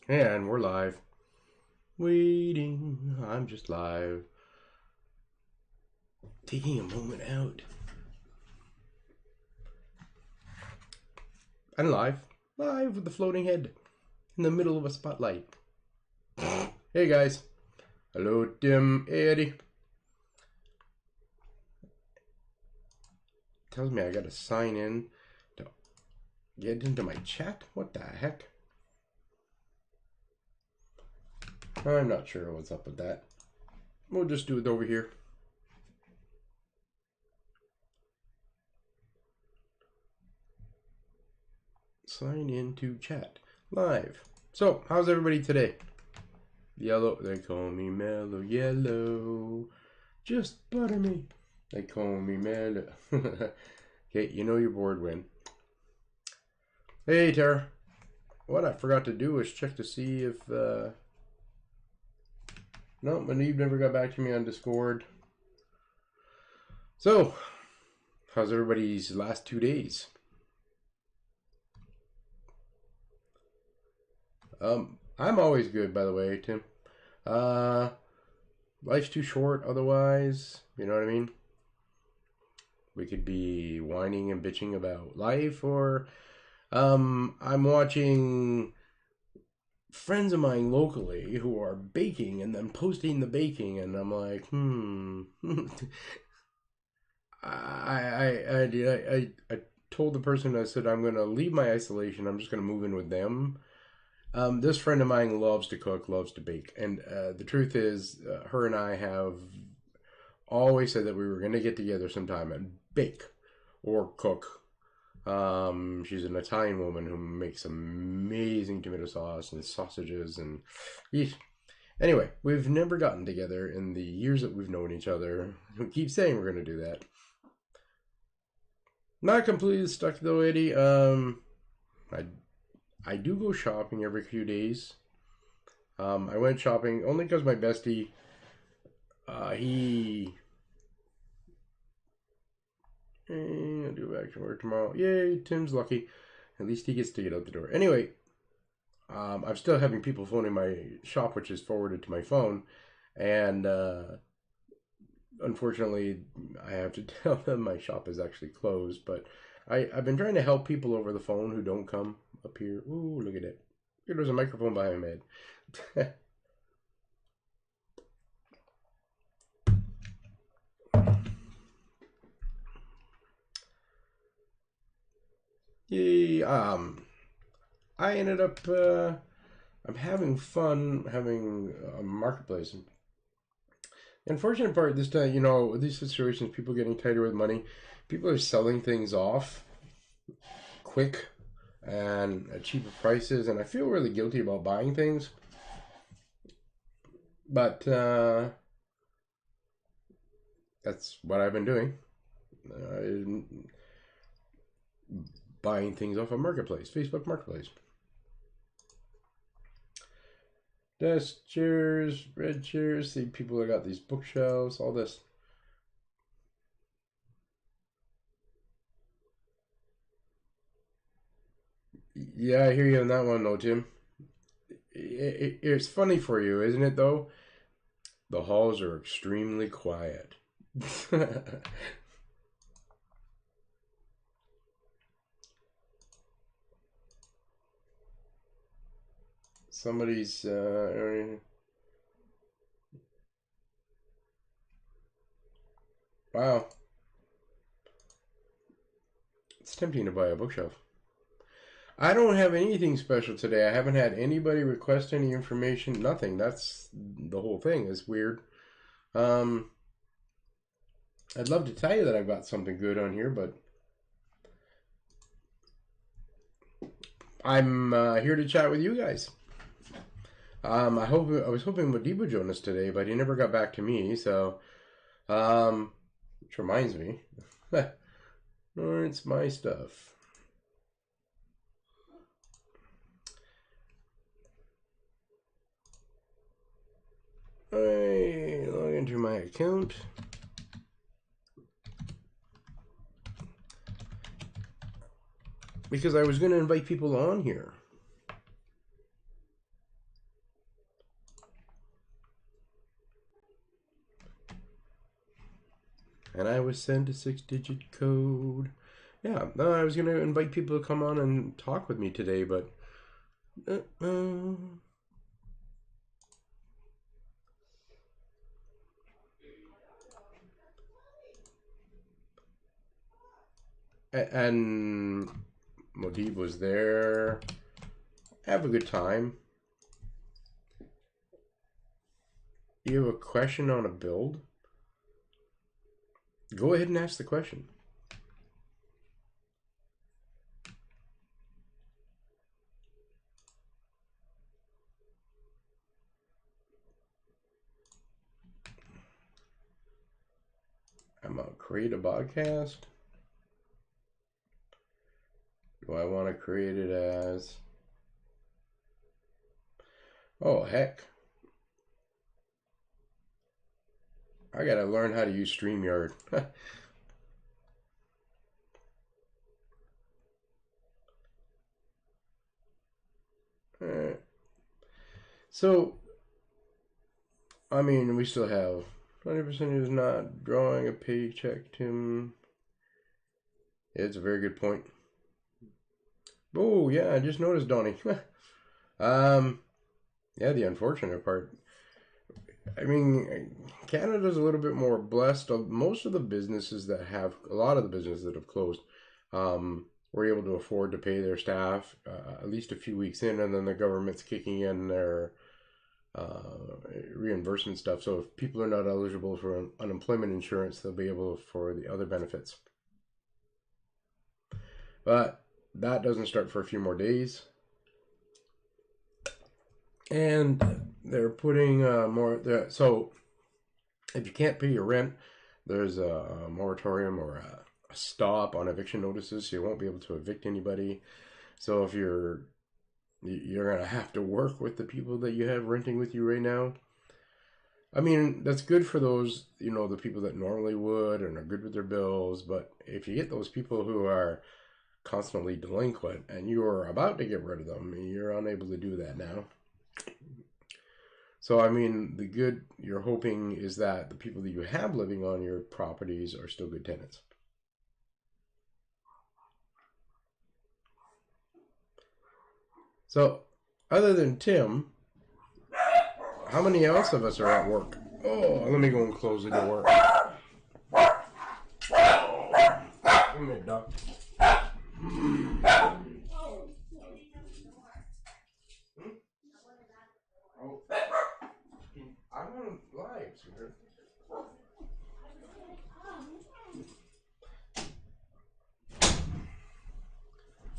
And we're live. Waiting. I'm just live. Taking a moment out. And live. Live with the floating head. In the middle of a spotlight. Hey guys. Hello, Tim. Eddie. Tells me I gotta sign in to get into my chat. What the heck? I'm not sure what's up with that. We'll just do it over here. Sign into chat. Live. So, how's everybody today? Yellow. They call me Mellow Yellow. Just butter me. They call me Mellow. Okay, you know you're bored when. Hey, Tara. What I forgot to do was check to see if... No, Manib never got back to me on Discord. So, how's everybody's last 2 days? I'm always good, by the way, Tim. Life's too short otherwise, you know what I mean? We could be whining and bitching about life, or I'm watching friends of mine locally who are baking and then posting the baking, and I'm like, I told the person, I said, I'm going to leave my isolation. I'm just going to move in with them. This friend of mine loves to cook, loves to bake. And the truth is, her and I have always said that we were going to get together sometime and bake or cook. She's an Italian woman who makes amazing tomato sauce and sausages and yeesh. Anyway, we've never gotten together in the years that we've known each other. We keep saying we're going to do that. Not completely stuck though, Eddie. I do go shopping every few days. I went shopping only because my bestie, I'll do back to work tomorrow. Yay, Tim's lucky. At least he gets to get out the door. Anyway, I'm still having people phoning my shop, which is forwarded to my phone. And unfortunately, I have to tell them my shop is actually closed. But I've been trying to help people over the phone who don't come up here. Ooh, look at it. There's a microphone behind my head. Yay. I ended up, I'm having fun having a marketplace. The unfortunate part this time, you know, with these situations, people getting tighter with money, people are selling things off quick and at cheaper prices, and I feel really guilty about buying things. But that's what I've been doing. Buying things off a marketplace, Facebook Marketplace. Desk chairs, red chairs. See, people have got these bookshelves, all this. Yeah, I hear you on that one, though, Tim. It's funny for you, isn't it, though? The halls are extremely quiet. Somebody's wow. It's tempting to buy a bookshelf. I don't have anything special today. I haven't had anybody request any information. Nothing. That's the whole thing. Is weird. I'd love to tell you that I've got something good on here, but I'm here to chat with you guys. I was hoping Modibo would join us today, but he never got back to me. So, which reminds me, it's my stuff. I log into my account. Because I was going to invite people on here. was sent a 6-digit code. Yeah, I was going to invite people to come on and talk with me today, but... And Modib was there. Have a good time. You have a question on a build? Go ahead and ask the question. I'm going to create a podcast. Do I want to create it as... Oh, heck. I got to learn how to use StreamYard. So, I mean, we still have 20% is not drawing a paycheck, Tim. It's a very good point. Oh, yeah, I just noticed, Donnie. Yeah, the unfortunate part. I mean, Canada's a little bit more blessed. Most of the businesses that have, a lot of the businesses that have closed, were able to afford to pay their staff at least a few weeks in, and then the government's kicking in their reimbursement stuff. So if people are not eligible for unemployment insurance, they'll be able for the other benefits. But that doesn't start for a few more days. And they're putting more. So if you can't pay your rent, there's a moratorium or a stop on eviction notices, so you won't be able to evict anybody. So if you're gonna have to work with the people that you have renting with you right now. I mean, that's good for those, you know, the people that normally would and are good with their bills. But if you get those people who are constantly delinquent and you are about to get rid of them, you're unable to do that now. So, I mean, the good you're hoping is that the people that you have living on your properties are still good tenants. So, other than Tim, how many else of us are at work? Oh, let me go and close the door. Come here, duck. Oh, I'm on live, sweetheart.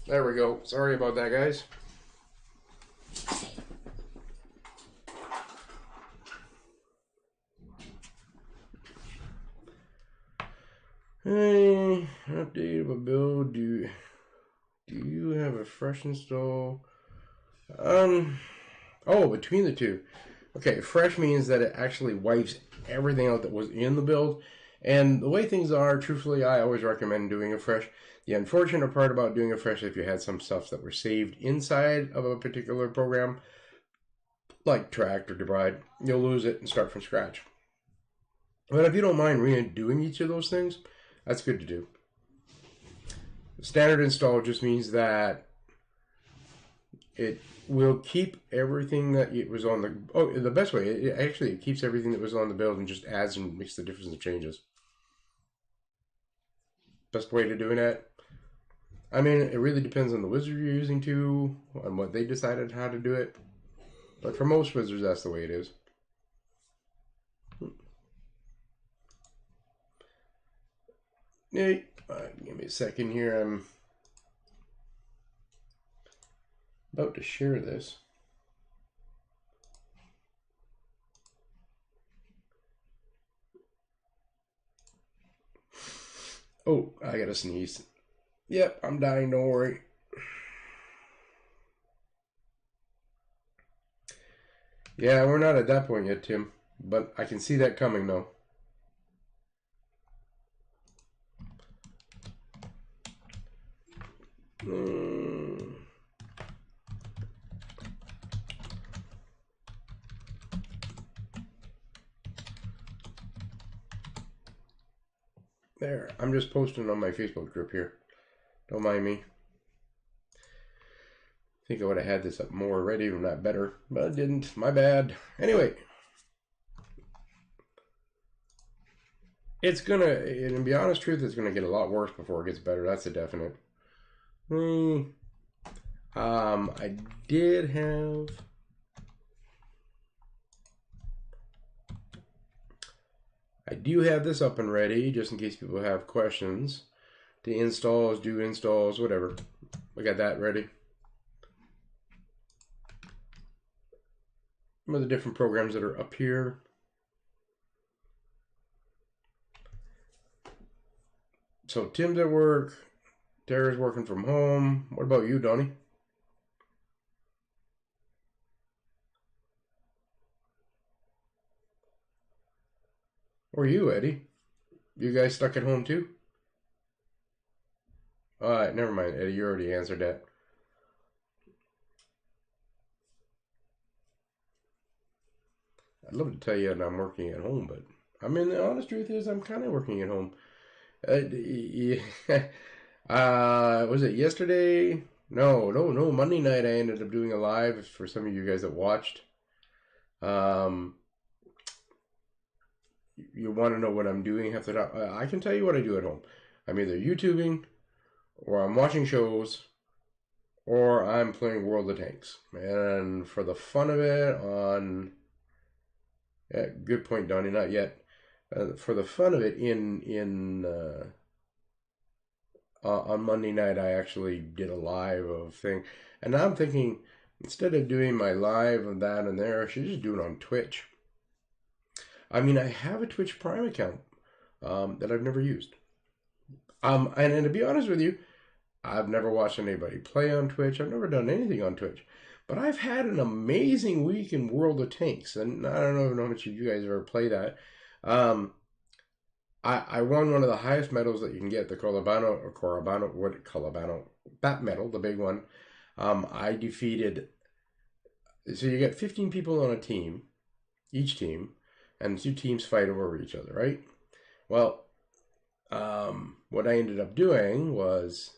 There we go. Sorry about that, guys. Hey, update of a build. Do you have a fresh install? Oh, between the two. Okay, fresh means that it actually wipes everything out that was in the build. And the way things are, truthfully, I always recommend doing a fresh. The unfortunate part about doing a fresh, if you had some stuff that were saved inside of a particular program, like Tract or Debride, you'll lose it and start from scratch. But if you don't mind redoing each of those things, that's good to do. Standard install just means that it will keep everything that it was on the... Oh, the best way, it keeps everything that was on the build and just adds and makes the difference and changes. Best way to doing that? I mean, it really depends on the wizard you're using too, on what they decided how to do it. But for most wizards, that's the way it is. Hey, give me a second here. I'm about to share this. Oh, I gotta sneeze. Yep, I'm dying, don't worry. Yeah, we're not at that point yet, Tim. But I can see that coming, though. There, I'm just posting on my Facebook group here. Don't mind me. I think I would have had this up more already, or not better, but I didn't. My bad. Anyway, it's gonna, and to be honest, truth, it's gonna get a lot worse before it gets better. That's a definite. I did have. I do have this up and ready, just in case people have questions. The installs, do installs, whatever. I got that ready. Some of the different programs that are up here. So Tim's at work. Tara's working from home. What about you, Donnie? Or you, Eddie? You guys stuck at home too? Alright, never mind, Eddie. You already answered that. I'd love to tell you that I'm working at home, but I mean, the honest truth is I'm kind of working at home. Yeah. Was it yesterday? No, Monday night I ended up doing a live for some of you guys that watched. You want to know what I'm doing half the time? I can tell you what I do at home. I'm either YouTubing, or I'm watching shows, or I'm playing World of Tanks. And for the fun of it, yeah, good point, Donnie. Not yet. For the fun of it, on Monday night, I actually did a live of thing, and now I'm thinking instead of doing my live of that and there, I should just do it on Twitch. I mean, I have a Twitch Prime account that I've never used. And to be honest with you, I've never watched anybody play on Twitch. I've never done anything on Twitch. But I've had an amazing week in World of Tanks. And I don't know how much of you guys ever play that. I won one of the highest medals that you can get, the that medal, the big one. I defeated, so you get 15 people on a team, each team, and 2 teams fight over each other, right? Well, what I ended up doing was,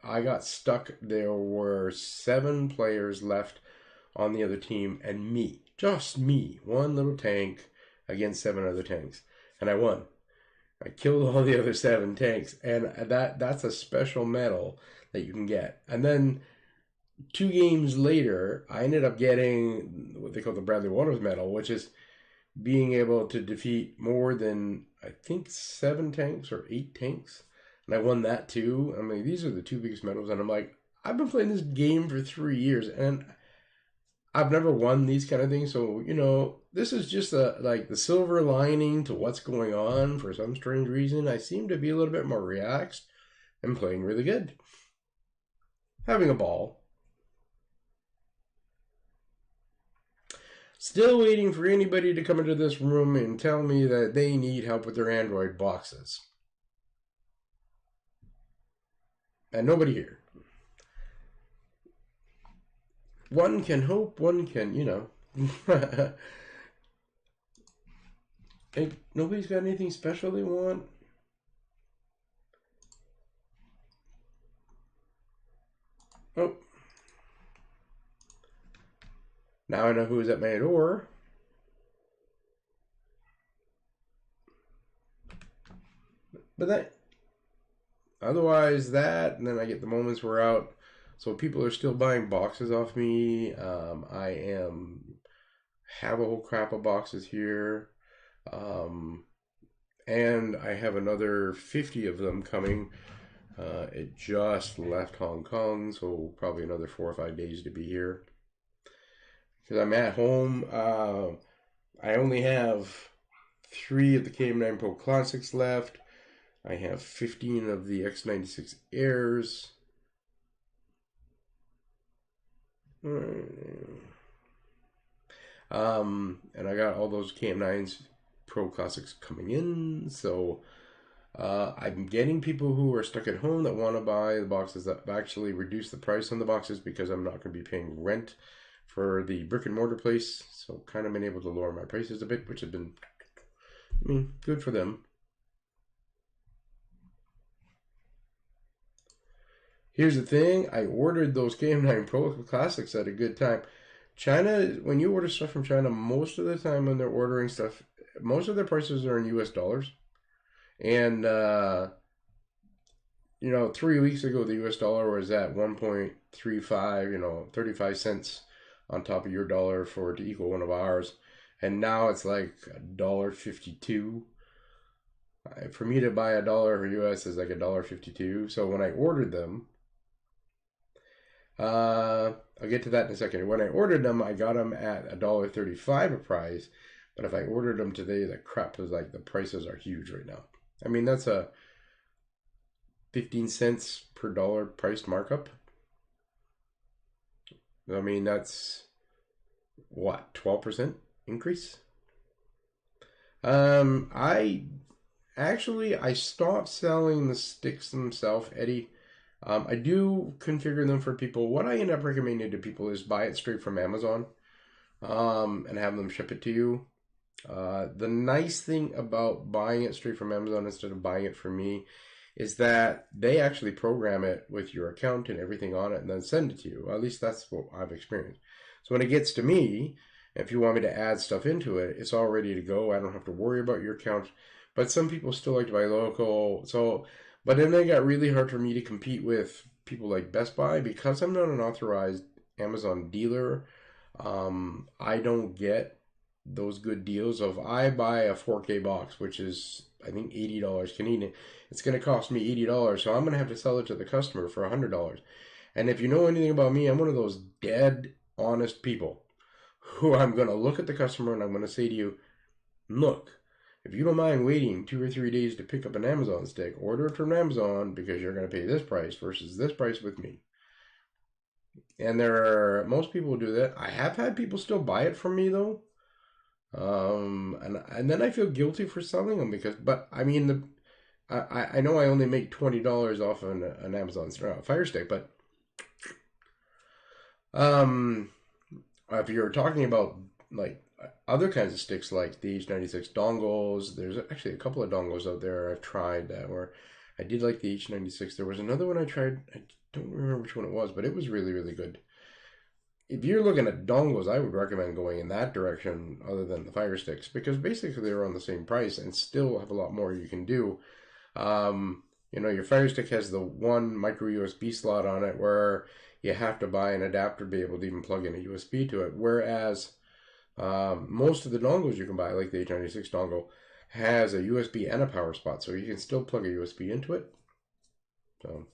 I got stuck. There were 7 players left on the other team, and me, just me, one little tank against 7 other tanks, and I won. I killed all the other 7 tanks, and that's a special medal that you can get. And then 2 games later, I ended up getting what they call the Bradley Waters medal, which is being able to defeat more than, I think, 7 tanks or 8 tanks. And I won that too. I mean, these are the 2 biggest medals. And I'm like, I've been playing this game for 3 years, and I've never won these kind of things. So, you know, this is just like the silver lining to what's going on. For some strange reason, I seem to be a little bit more relaxed and playing really good. Having a ball. Still waiting for anybody to come into this room and tell me that they need help with their Android boxes. And nobody here. One can hope, one can, you know. Hey, nobody's got anything special they want? Oh. Now I know who's at my door. But that, otherwise that, and then I get the moments we're out. So people are still buying boxes off me. I have a whole crap of boxes here. And I have another 50 of them coming. It just left Hong Kong, so probably another 4 or 5 days to be here. Because I'm at home. I only have 3 of the KM9 Pro Classics left. I have 15 of the X96 Airs. And I got all those KM9s Pro Classics coming in. So I'm getting people who are stuck at home that want to buy the boxes that actually reduce the price on the boxes, because I'm not going to be paying rent for the brick and mortar place. So kind of been able to lower my prices a bit, which have been I mean, good for them. Here's the thing, I ordered those KM9 Pro Classics at a good time. China, when you order stuff from China, most of the time when they're ordering stuff, most of their prices are in US dollars. And, 3 weeks ago, the US dollar was at 1.35, 35 cents on top of your dollar for it to equal one of ours. And now it's like $1.52. For me to buy $1 US is like $1.52. So when I ordered them, I'll get to that in a second. When I ordered them, I got them at $1.35 a price. But if I ordered them today, the crap was like the prices are huge right now. I mean, that's a 15 cents per dollar price markup. I mean, that's what, 12% increase? I stopped selling the sticks themselves, Eddie. I do configure them for people. What I end up recommending to people is buy it straight from Amazon, and have them ship it to you. The nice thing about buying it straight from Amazon instead of buying it from me is that they actually program it with your account and everything on it and then send it to you. At least that's what I've experienced. So when it gets to me, if you want me to add stuff into it, it's all ready to go. I don't have to worry about your account. But some people still like to buy local. But then it got really hard for me to compete with people like Best Buy because I'm not an authorized Amazon dealer. I don't get those good deals. So if I buy a 4K box, which is I think $80 Canadian, it's going to cost me $80. So I'm going to have to sell it to the customer for $100. And if you know anything about me, I'm one of those dead honest people who I'm going to look at the customer and I'm going to say to you, look, if you don't mind waiting 2 or 3 days to pick up an Amazon stick, order it from Amazon because you're going to pay this price versus this price with me. And most people do that. I have had people still buy it from me though. And then I feel guilty for selling them but I mean, I know I only make $20 off an Amazon Fire Stick, but if you're talking about like other kinds of sticks like the H96 dongles, there's actually a couple of dongles out there I've tried that were, I did like the H96. There was another one I tried, I don't remember which one it was, but it was really, really good. If you're looking at dongles, I would recommend going in that direction other than the Fire Sticks because basically they're on the same price and still have a lot more you can do. Your Fire Stick has the one micro USB slot on it where you have to buy an adapter to be able to even plug in a USB to it. Whereas most of the dongles you can buy, like the H96 dongle, has a USB and a power spot, so you can still plug a USB into it. So.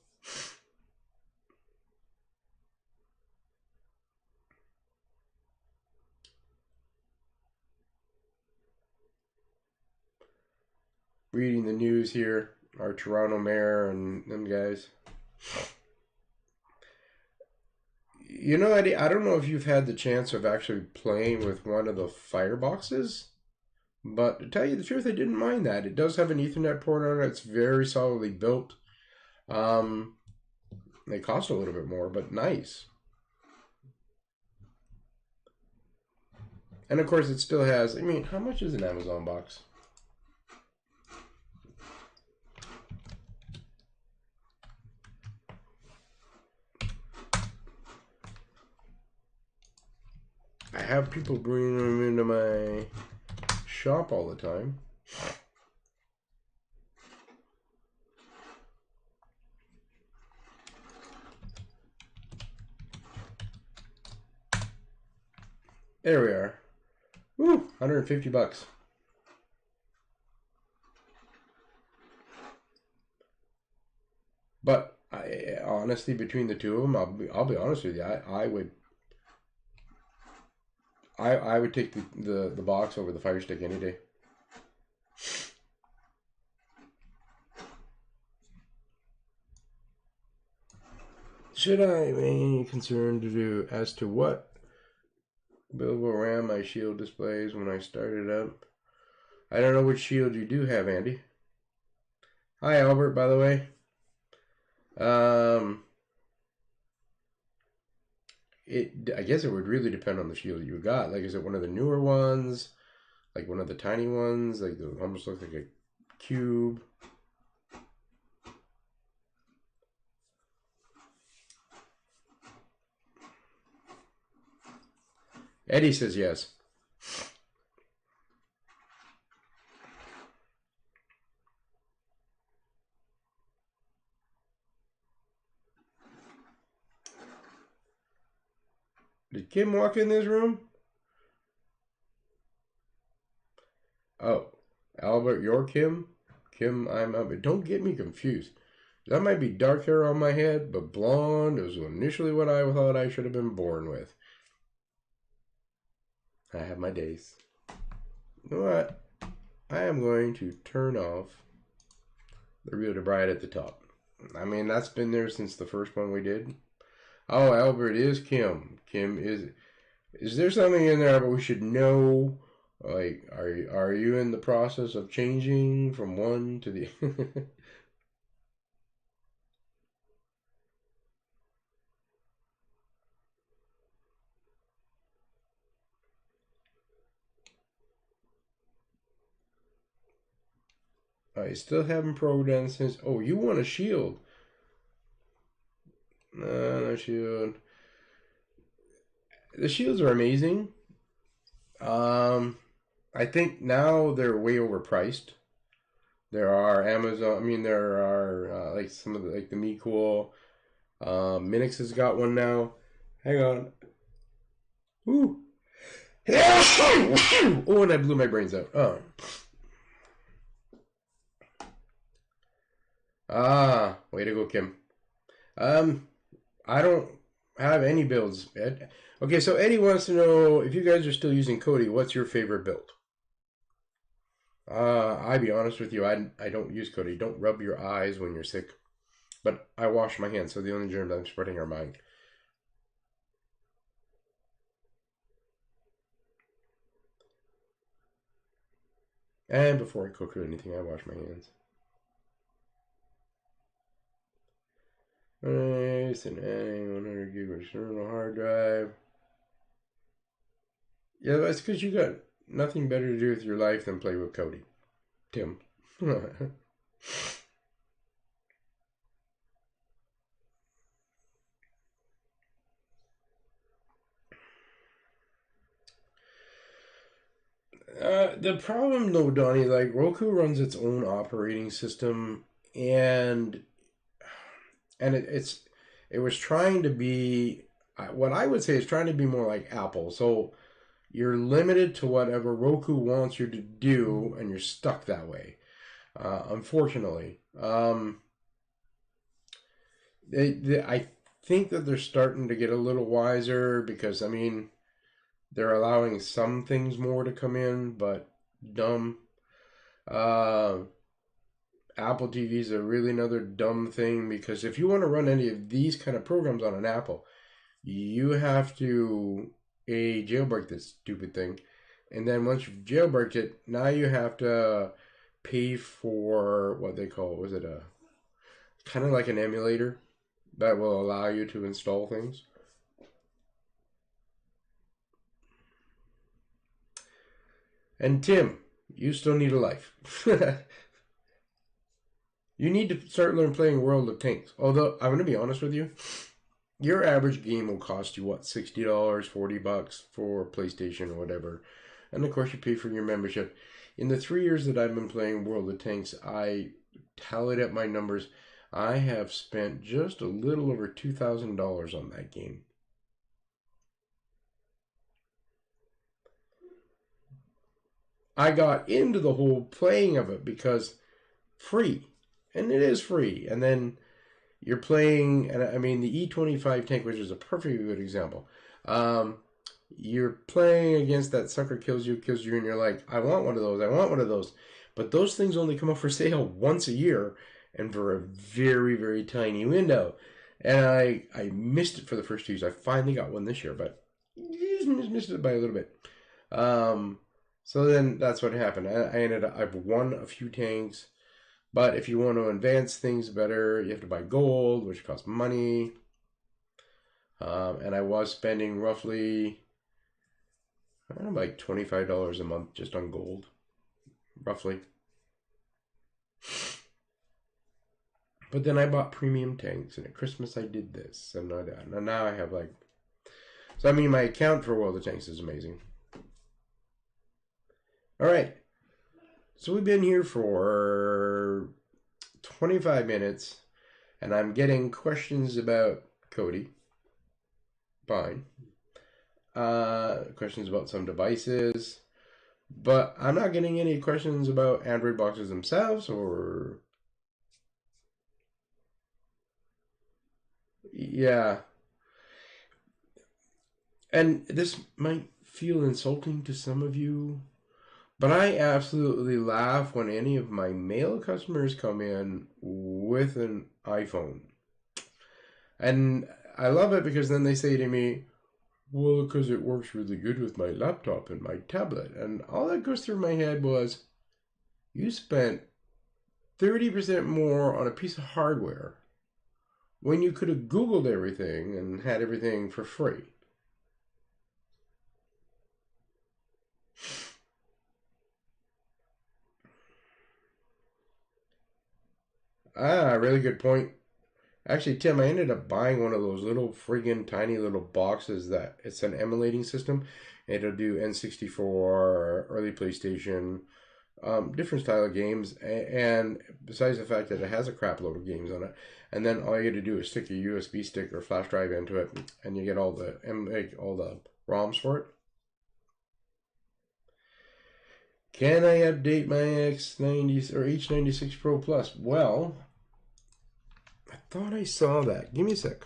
Reading the news here, our Toronto mayor and them guys. Eddie, I don't know if you've had the chance of actually playing with one of the fireboxes, but to tell you the truth, I didn't mind that. It does have an Ethernet port on it. It's very solidly built. They cost a little bit more, but nice. And of course, it still has, I mean, how much is an Amazon box? I have people bringing them into my shop all the time. There we are. Woo, 150 bucks. But honestly, between the two of them, I'll be honest with you. I would take the box over the Fire Stick any day. Should I be any concerned as to what billable RAM my shield displays when I start it up? I don't know which shield you do have, Andy. Hi, Albert, by the way. I guess it would really depend on the shield you got. Like, is it one of the newer ones? like one of the tiny ones, like the almost looks like a cube. Eddie says yes. Did Kim walk in this room? Oh, Albert, you're Kim? Kim, I'm Albert. Don't get me confused. That might be dark hair on my head, but blonde is initially what I thought I should have been born with. I have my days. You know what? I am going to turn off the Rio de Bride at the top. I mean, that's been there since the first one we did. Oh, Albert is Kim. Kim is there something in there but we should know? Like, are you in the process of changing from one to the I still haven't programmed since. Oh, you want a shield? No shield. The shields are amazing. I think now they're way overpriced. There are Amazon. I mean, there are like some of the like the Me Cool. Minix has got one now. Hang on. Ooh. Oh, and I blew my brains out. Oh. Ah, way to go, Kim. I don't have any builds. Ed. Okay, so Eddie wants to know if you guys are still using Kodi, what's your favorite build? I be honest with you, I don't use Kodi. Don't rub your eyes when you're sick. But I wash my hands, so the only germs I'm spreading are mine. And before I cook or anything, I wash my hands. Nice and adding 100 gig external hard drive. Yeah, that's because you got nothing better to do with your life than play with Kodi. Tim. The problem though, Donnie, like Roku runs its own operating system, and it was trying to be what I would say is trying to be more like Apple. So you're limited to whatever Roku wants you to do, and you're stuck that way. Unfortunately, I think that they're starting to get a little wiser because I mean they're allowing some things more to come in, but dumb. Uh, Apple TV is a really another dumb thing because if you want to run any of these kind of programs on an Apple, you have to jailbreak this stupid thing, and then once you've jailbreaked it, now you have to pay for what they call was it a kind of like an emulator that will allow you to install things. And Tim, you still need a life. You need to start learning playing World of Tanks. Although I'm going to be honest with you, your average game will cost you what, $60, $40 for PlayStation or whatever, and of course you pay for your membership. In the 3 years that I've been playing World of Tanks, I tallied up my numbers. I have spent just a little over $2,000 on that game. I got into the whole playing of it because free, and it is free. And then you're playing, and I mean the E25 tank, which is a perfectly good example. You're playing against that sucker kills you, and you're like, I want one of those, I want one of those. But those things only come up for sale once a year, and for a very, very tiny window. And I missed it for the first 2 years. I finally got one this year, but just missed it by a little bit. So then that's what happened. I've won a few tanks. But if you want to advance things better, you have to buy gold, which costs money. And I was spending roughly I don't know, like $25 a month just on gold, roughly. But then I bought premium tanks, and at Christmas I did this, and now I have like. So I mean, my account for World of Tanks is amazing. All right, so we've been here for 25 minutes, and I'm getting questions about Cody. Fine. Questions about some devices, but I'm not getting any questions about Android boxes themselves or. Yeah. And this might feel insulting to some of you, but I absolutely laugh when any of my male customers come in with an iPhone. And I love it because then they say to me, well, because it works really good with my laptop and my tablet. And all that goes through my head was, you spent 30% more on a piece of hardware when you could have Googled everything and had everything for free. Really good point. Actually, Tim, I ended up buying one of those little friggin' tiny little boxes that it's an emulating system. It'll do N64, early PlayStation, different style of games, and besides the fact that it has a crap load of games on it, and then all you got to do is stick your USB stick or flash drive into it, and you get all the ROMs for it. Can I update my X90 or H96 Pro Plus? Well, I thought I saw that. Give me a sec.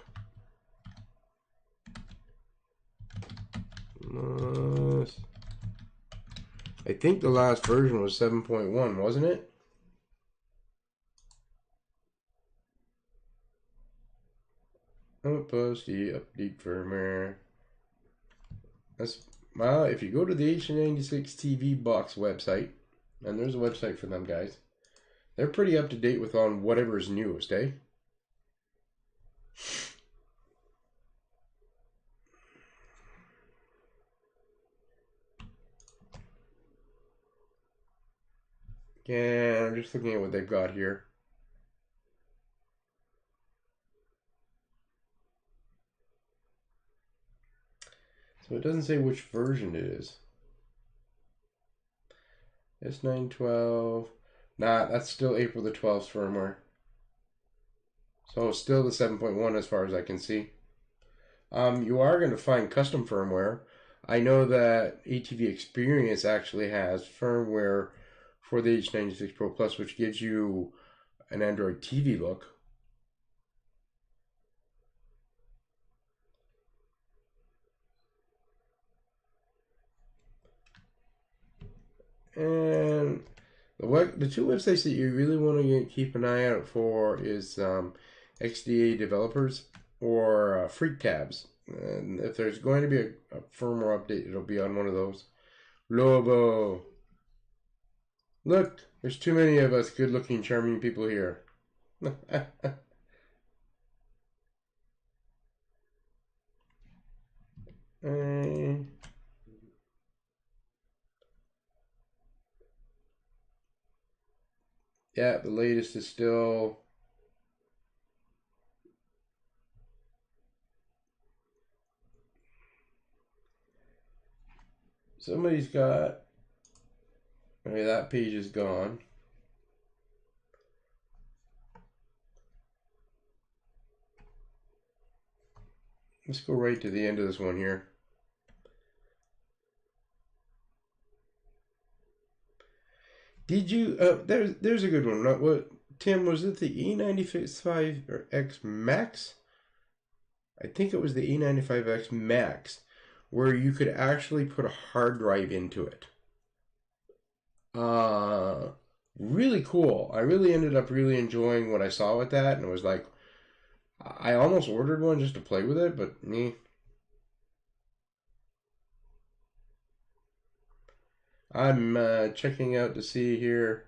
I think the last version was 7.1, wasn't it? Update firmware. Well, if you go to the H96 TV box website, and there's a website for them guys, they're pretty up to date with on whatever is newest, eh? Yeah, I'm just looking at what they've got here. So it doesn't say which version it is. S912. Nah, that's still April the 12th firmware. So still the 7.1 as far as I can see. You are going to find custom firmware. I know that ATV Experience actually has firmware for the H96 Pro Plus, which gives you an Android TV look. And the two websites that you really want to keep an eye out for is XDA Developers or Freak Tabs. And if there's going to be a firmware update, it'll be on one of those. Lobo. Look, there's too many of us good-looking, charming people here. Yeah, the latest is still. Somebody's got. Okay, that page is gone. Let's go right to the end of this one here. Did you? There's a good one. What, Tim? Was it the E95 or X Max? I think it was the E95X Max, where you could actually put a hard drive into it. Really cool. I really ended up really enjoying what I saw with that, and it was like, I almost ordered one just to play with it, but me. I'm checking out to see here.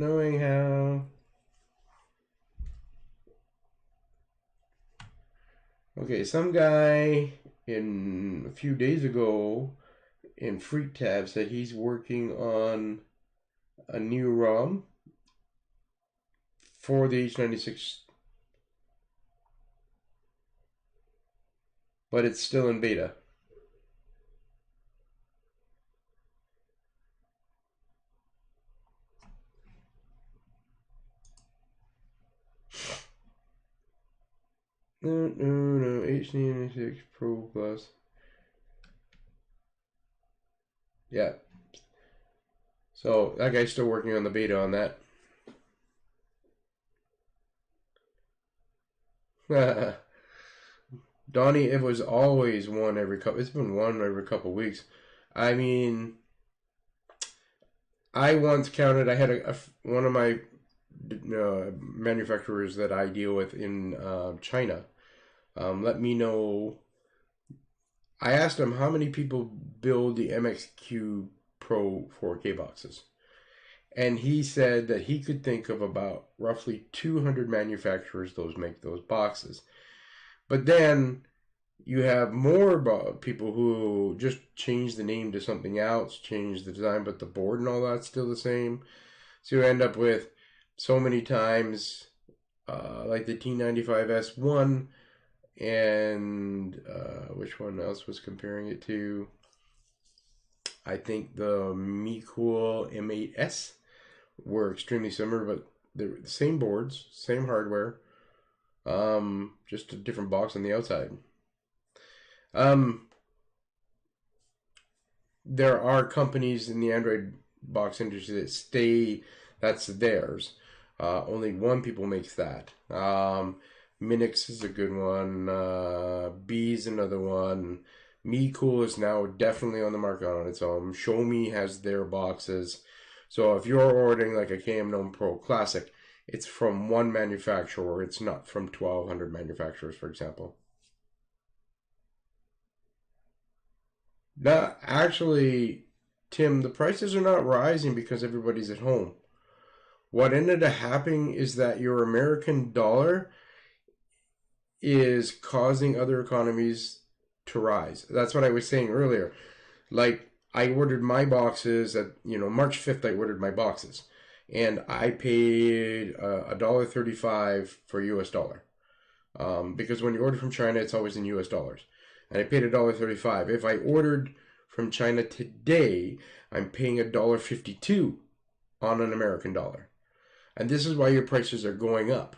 knowing how. Okay, some guy in a few days ago in Freak Tab said he's working on a new ROM for the H96, but it's still in beta. No, H96 Pro Plus. Yeah. So that guy's still working on the beta on that. Donnie, it was always one every couple. It's been one every couple weeks. I mean, I once counted. I had one of my manufacturers that I deal with in China. Let me know. I asked him how many people build the MXQ Pro 4K boxes, and he said that he could think of about roughly 200 manufacturers those make those boxes. But then you have more people who just change the name to something else, change the design, but the board and all that's still the same. So you end up with so many times like the T95S1 and which one else was comparing it to? I think the MeCool M8S were extremely similar, but they're the same boards, same hardware, just a different box on the outside. There are companies in the Android box industry that stay, that's theirs. Only one people makes that. Minix is a good one. Bee's another one. MeCool is now definitely on the market on its own. Xiaomi has their boxes. So if you're ordering like a KM Gnome Pro Classic, it's from one manufacturer. It's not from 1,200 manufacturers, for example. No, actually, Tim, the prices are not rising because everybody's at home. What ended up happening is that your American dollar is causing other economies to rise. That's what I was saying earlier. Like, I ordered my boxes at, March 5th, I ordered my boxes. And I paid $1.35 for US dollar. Because when you order from China, it's always in US dollars. And I paid $1.35. If I ordered from China today, I'm paying $1.52 on an American dollar. And this is why your prices are going up.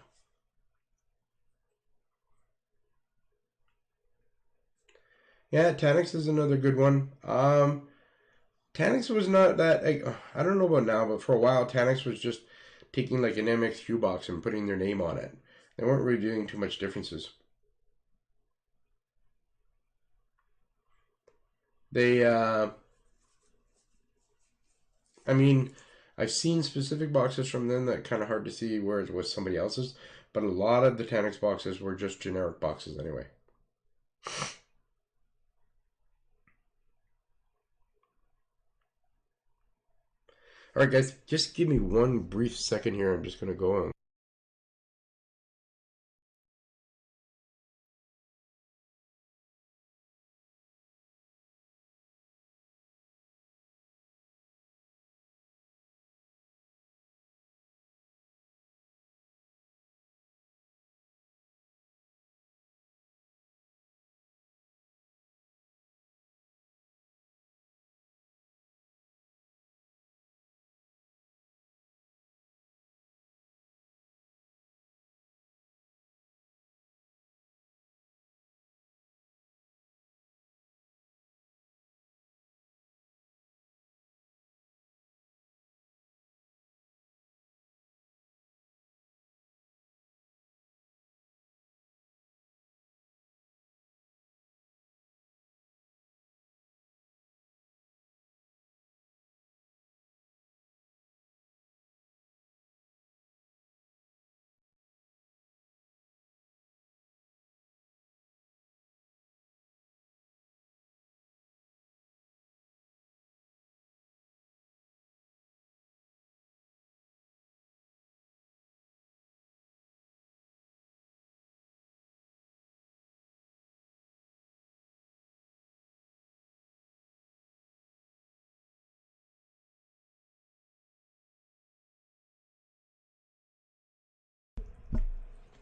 Yeah, Tanix is another good one. Tanix was not that. I don't know about now, but for a while, Tanix was just taking like an MXQ box and putting their name on it. They weren't really doing too much differences. They, I mean, I've seen specific boxes from them that kind of hard to see where it was somebody else's, but a lot of the Tanix boxes were just generic boxes anyway. All right, guys, just give me one brief second here. I'm just going to go on.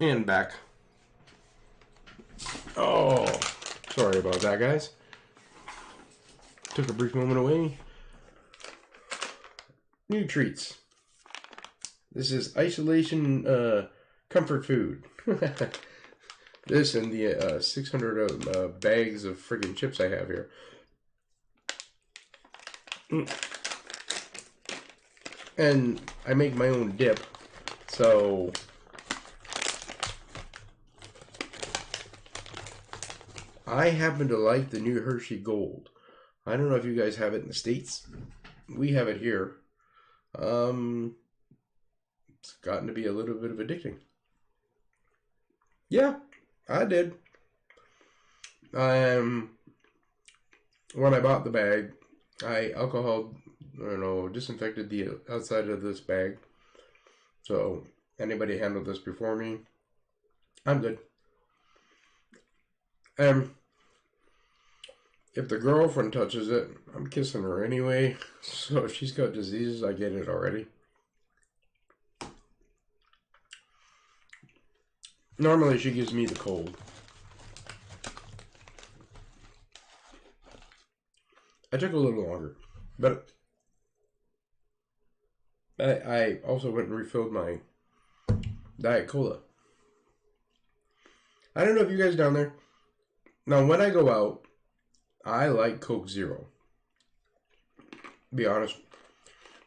And back. Oh, sorry about that, guys. Took a brief moment away. New treats. This is isolation comfort food. This and the 600 bags of friggin' chips I have here. And I make my own dip, so I happen to like the new Hershey Gold. I don't know if you guys have it in the States. We have it here. It's gotten to be a little bit of addicting. Yeah, I did. When I bought the bag, I disinfected the outside of this bag. So anybody handled this before me, I'm good. If the girlfriend touches it, I'm kissing her anyway. So if she's got diseases, I get it already. Normally she gives me the cold. I took a little longer, but I also went and refilled my Diet Cola. I don't know if you guys down there. Now, when I go out, I like Coke Zero. Be honest.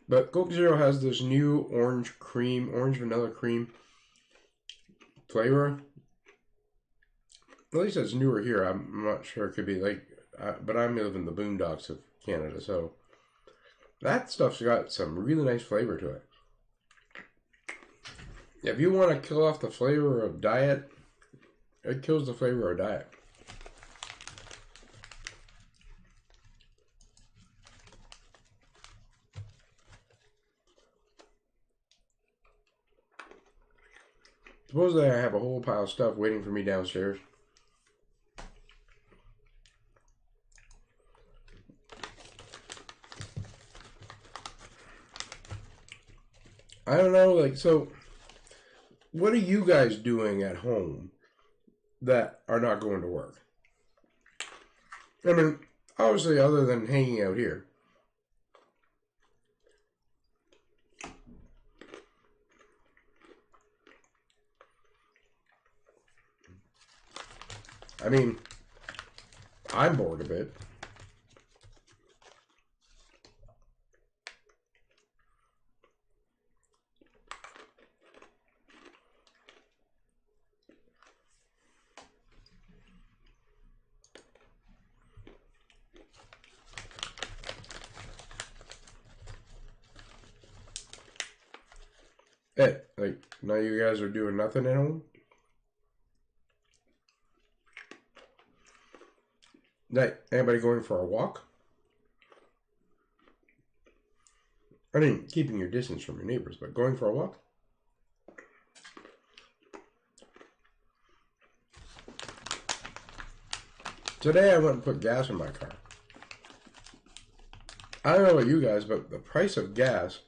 But Coke Zero has this new orange vanilla cream flavor. At least it's newer here. I'm not sure. It could be like, but I live in the boondocks of Canada, so that stuff's got some really nice flavor to it. If you want to kill off the flavor of diet, it kills the flavor of diet. Supposedly I have a whole pile of stuff waiting for me downstairs. I don't know, like, so what are you guys doing at home that are not going to work? I mean, obviously, other than hanging out here. I mean, I'm bored of it. Hey, like, now you guys are doing nothing at home? Like, anybody going for a walk? I mean, keeping your distance from your neighbors, but going for a walk? Today I went and put gas in my car. I don't know about you guys, but the price of gas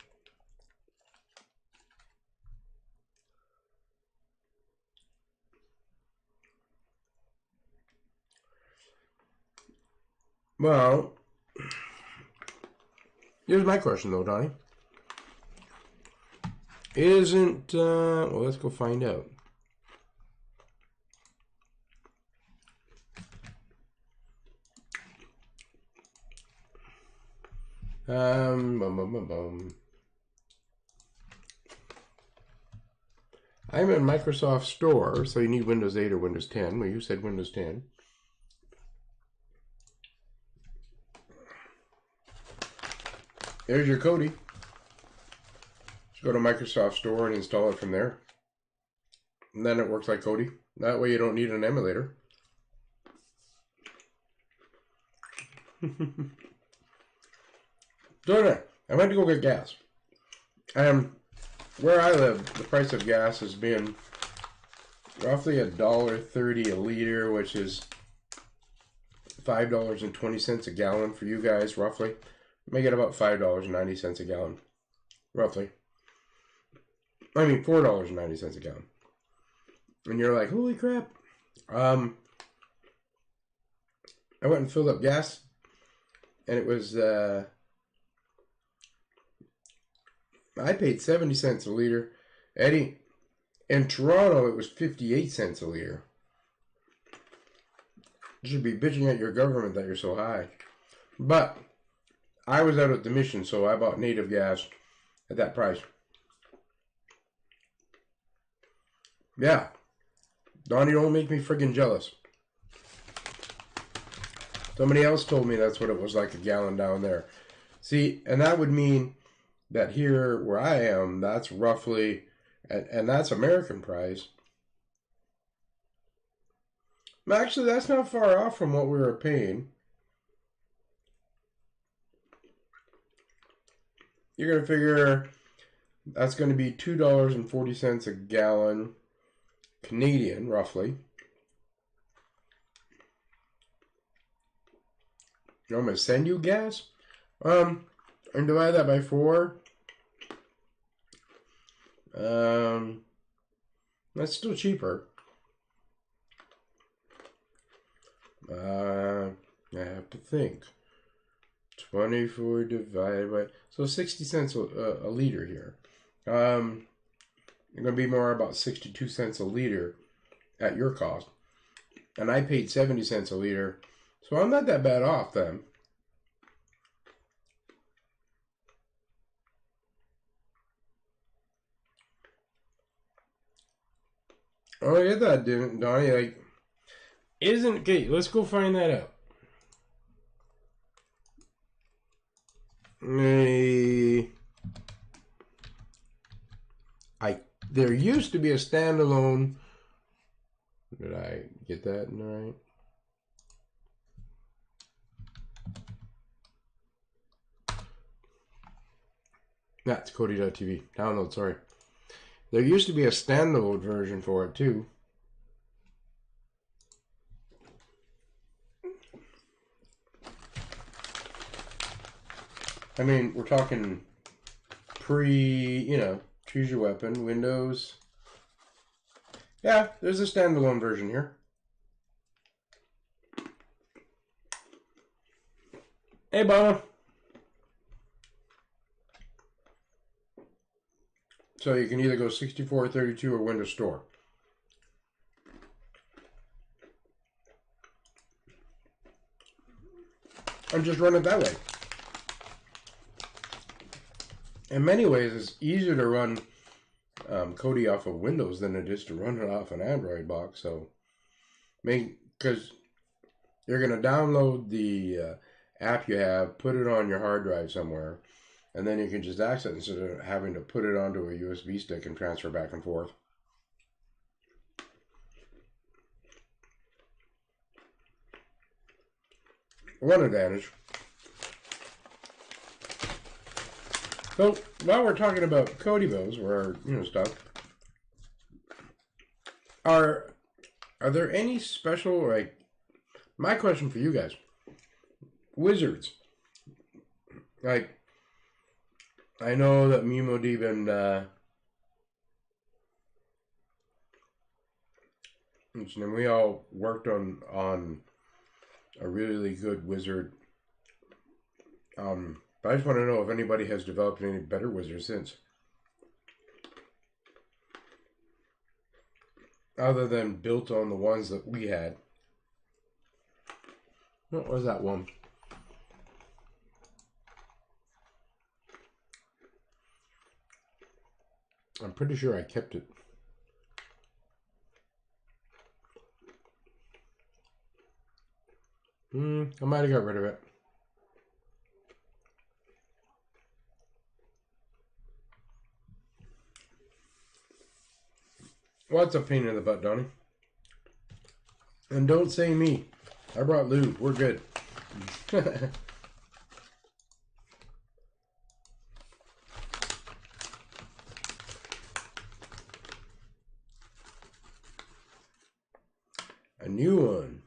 well, here's my question though, Donnie. Isn't, well, let's go find out. I'm in Microsoft Store, so you need Windows 8 or Windows 10. Well, you said Windows 10. There's your Kodi. Just go to Microsoft Store and install it from there. And then it works like Kodi. That way you don't need an emulator. So I went to go get gas. Where I live, the price of gas has been roughly $1.30 a liter, which is $5.20 a gallon for you guys, roughly. Make it about $5.90 a gallon, roughly. I mean, $4.90 a gallon. and you're like, holy crap. I went and filled up gas, and it was, I paid 70 cents a liter. Eddie, in Toronto, it was 58 cents a liter. You should be bitching at your government that you're so high. But I was out at the mission, so I bought native gas at that price. Yeah. Donnie, don't make me friggin' jealous. Somebody else told me that's what it was like a gallon down there. See, and that would mean that here where I am, that's roughly, and that's American price. Actually, that's not far off from what we were paying. You're going to figure that's going to be $2.40 a gallon Canadian, roughly. I'm going to send you gas. And divide that by 4. That's still cheaper. I have to think. 24 divided by... So 60 cents a liter here. It's going to be more about 62 cents a liter at your cost. And I paid 70 cents a liter. So I'm not that bad off then. Oh, I get that, Donnie. Like, isn't... Okay, let's go find that out. There used to be a standalone. Did I get that right? That's Cody.tv. Download, sorry. There used to be a standalone version for it too. I mean, we're talking choose your weapon, Windows. Yeah, there's a standalone version here. Hey, Bono. So you can either go 64, 32, or Windows Store. And just run it that way. In many ways, it's easier to run Kodi off of Windows than it is to run it off an Android box. So, because you're going to download the app you have, put it on your hard drive somewhere, and then you can just access it instead of having to put it onto a USB stick and transfer back and forth. One advantage. So while we're talking about Kodi bows or stuff, are there any special, like, my question for you guys, wizards? Like, I know that Mimo Deep and we all worked on a really good wizard. But I just want to know if anybody has developed any better wizards since. Other than built on the ones that we had. What was that one? I'm pretty sure I kept it. I might have got rid of it. What's a pain in the butt, Donnie? And don't say me. I brought lube. We're good. A new one.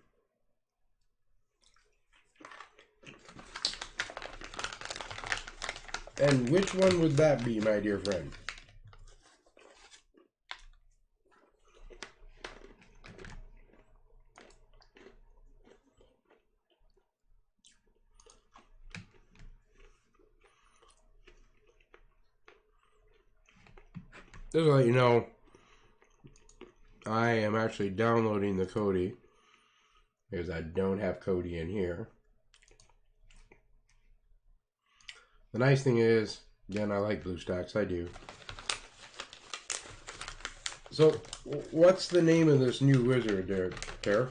And which one would that be, my dear friend? Just to let you know, I am actually downloading the Kodi because I don't have Kodi in here. The nice thing is, again, I like BlueStacks, I do. So, what's the name of this new wizard there, Tara?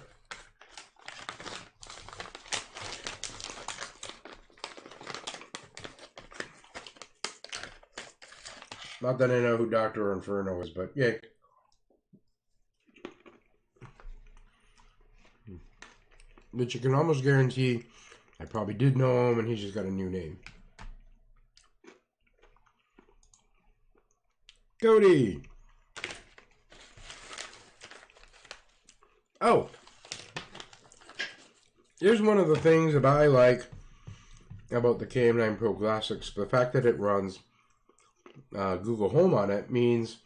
Not that I know who Dr. Inferno is, but yay. But you can almost guarantee I probably did know him and he's just got a new name. Kodi! Oh! Here's one of the things that I like about the KM9 Pro Classics. The fact that it runs Google Home on it means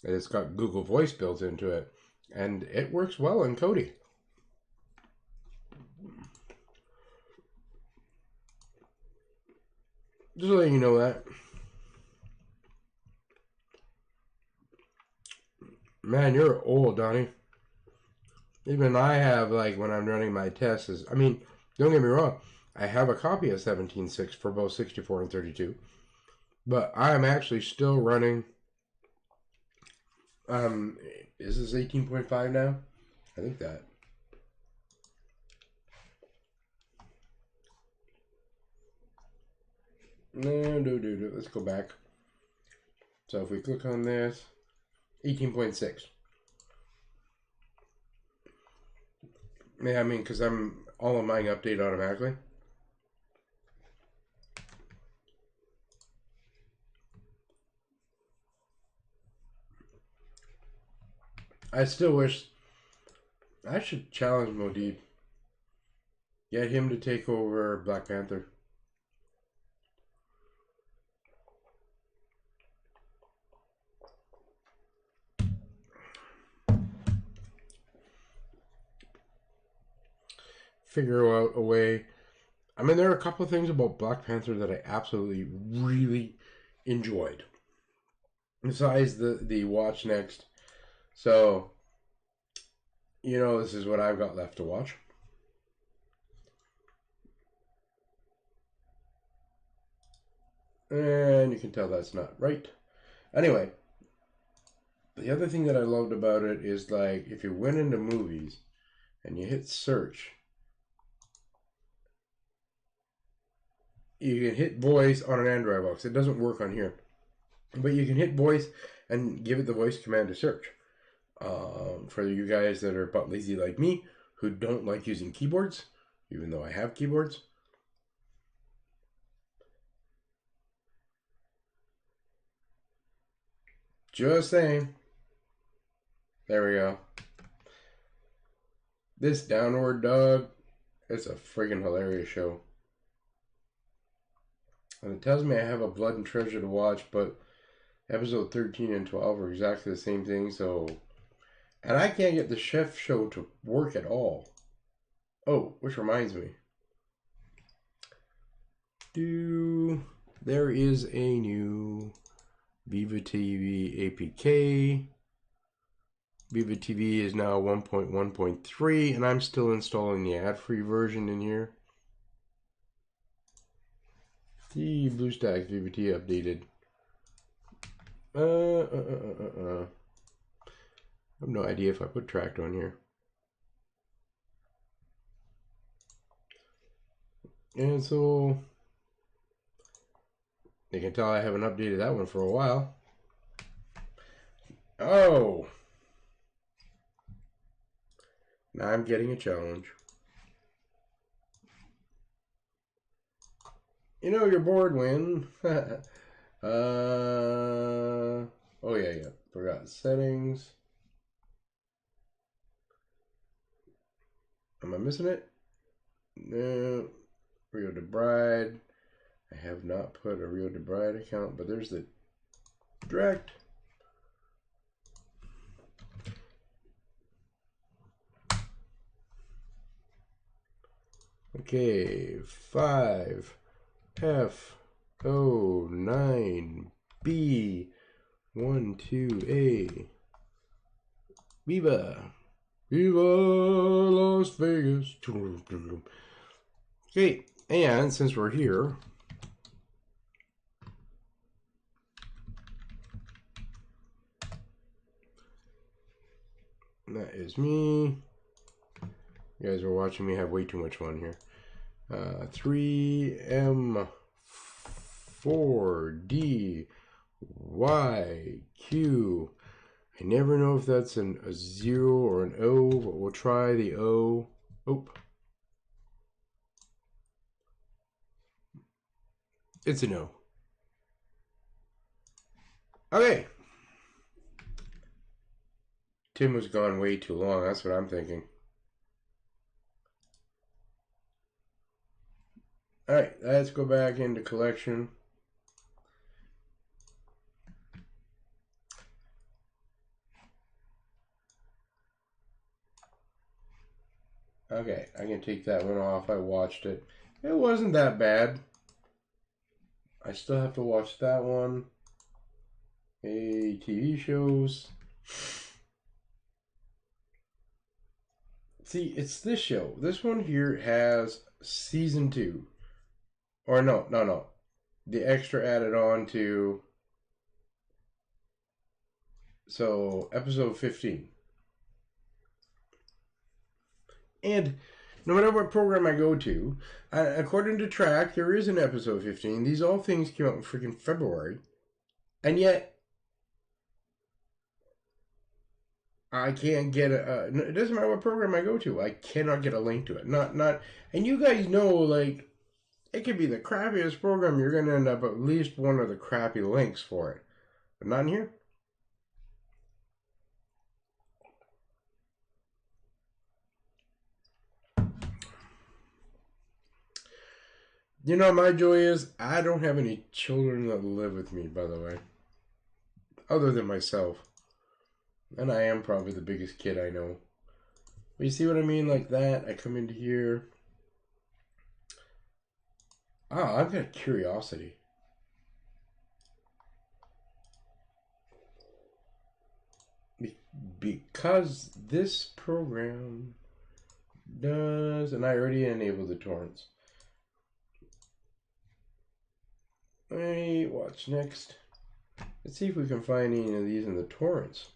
that it's got Google Voice built into it. And it works well in Kodi. Just letting you know that. Man, you're old, Donnie. Even I have, like, when I'm running my tests, I mean, don't get me wrong, I have a copy of 17.6 for both 64 and 32. But I'm actually still running, is this 18.5 now? I think that. No, let's go back. So if we click on this, 18.6. Yeah, I mean, because all of mine update automatically. I still wish I should challenge Modib. Get him to take over Black Panther. Figure out a way. I mean, there are a couple of things about Black Panther that I absolutely, really enjoyed. Besides the watch next. So, you know, this is what I've got left to watch. And you can tell that's not right. Anyway, the other thing that I loved about it is, like, if you went into movies and you hit search, you can hit voice on an Android box. It doesn't work on here. But you can hit voice and give it the voice command to search. For you guys that are butt lazy like me, who don't like using keyboards, even though I have keyboards. Just saying. There we go. This Downward Dog, it's a friggin' hilarious show. And it tells me I have a Blood and Treasure to watch, but episode 13 and 12 are exactly the same thing, so... And I can't get the chef show to work at all. Oh, which reminds me. There is a new Viva TV APK. Viva TV is now 1.1.3, and I'm still installing the ad-free version in here. The BlueStacks Viva TV updated. I have no idea if I put tracked on here. And so you can tell I haven't updated that one for a while. Oh! Now I'm getting a challenge. You know you're bored when. Oh yeah. Forgot settings. Am I missing it? No. Rio de Bride. I have not put a Rio de Bride account, but there's the direct. Okay, 5 F O 9 B 1, 2, A. Viva! Viva Las Vegas! Okay, and since we're here, that is me. You guys are watching me have way too much fun here. 3M 4D Y Q. I never know if that's a 0 or an O, but we'll try the O. Oh. It's an O. Okay. Tim was gone way too long. That's what I'm thinking. Alright, let's go back into collection. Okay, I can take that one off. I watched it. It wasn't that bad. I still have to watch that one. TV shows. See, it's this show. This one here has season 2. Or no. The extra added on to... So, episode 15. And no matter what program I go to, according to track, there is an episode 15. These all things came out in freaking February. And yet, I can't get it doesn't matter what program I go to. I cannot get a link to it. And you guys know, like, it could be the crappiest program. You're going to end up at least one of the crappy links for it. But not in here. You know, my joy is I don't have any children that live with me, by the way. Other than myself. And I am probably the biggest kid I know. But you see what I mean? Like that. I come into here. Ah, I've got curiosity. Because this program does, and I already enabled the torrents. Hey, watch next. Let's see if we can find any of these in the torrents.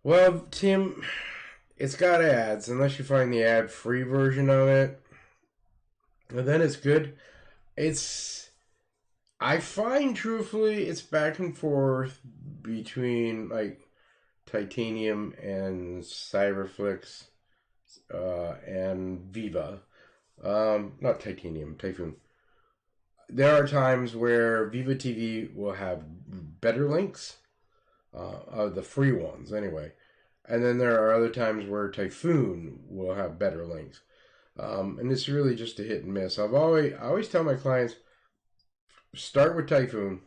Well, Tim, it's got ads, unless you find the ad-free version of it. And then it's good. I find, truthfully, it's back and forth between, like, Titanium and Cyberflix and Viva. Not Titanium, Typhoon. There are times where Viva TV will have better links, the free ones anyway. And then there are other times where Typhoon will have better links. And it's really just a hit and miss. I always tell my clients, start with Typhoon.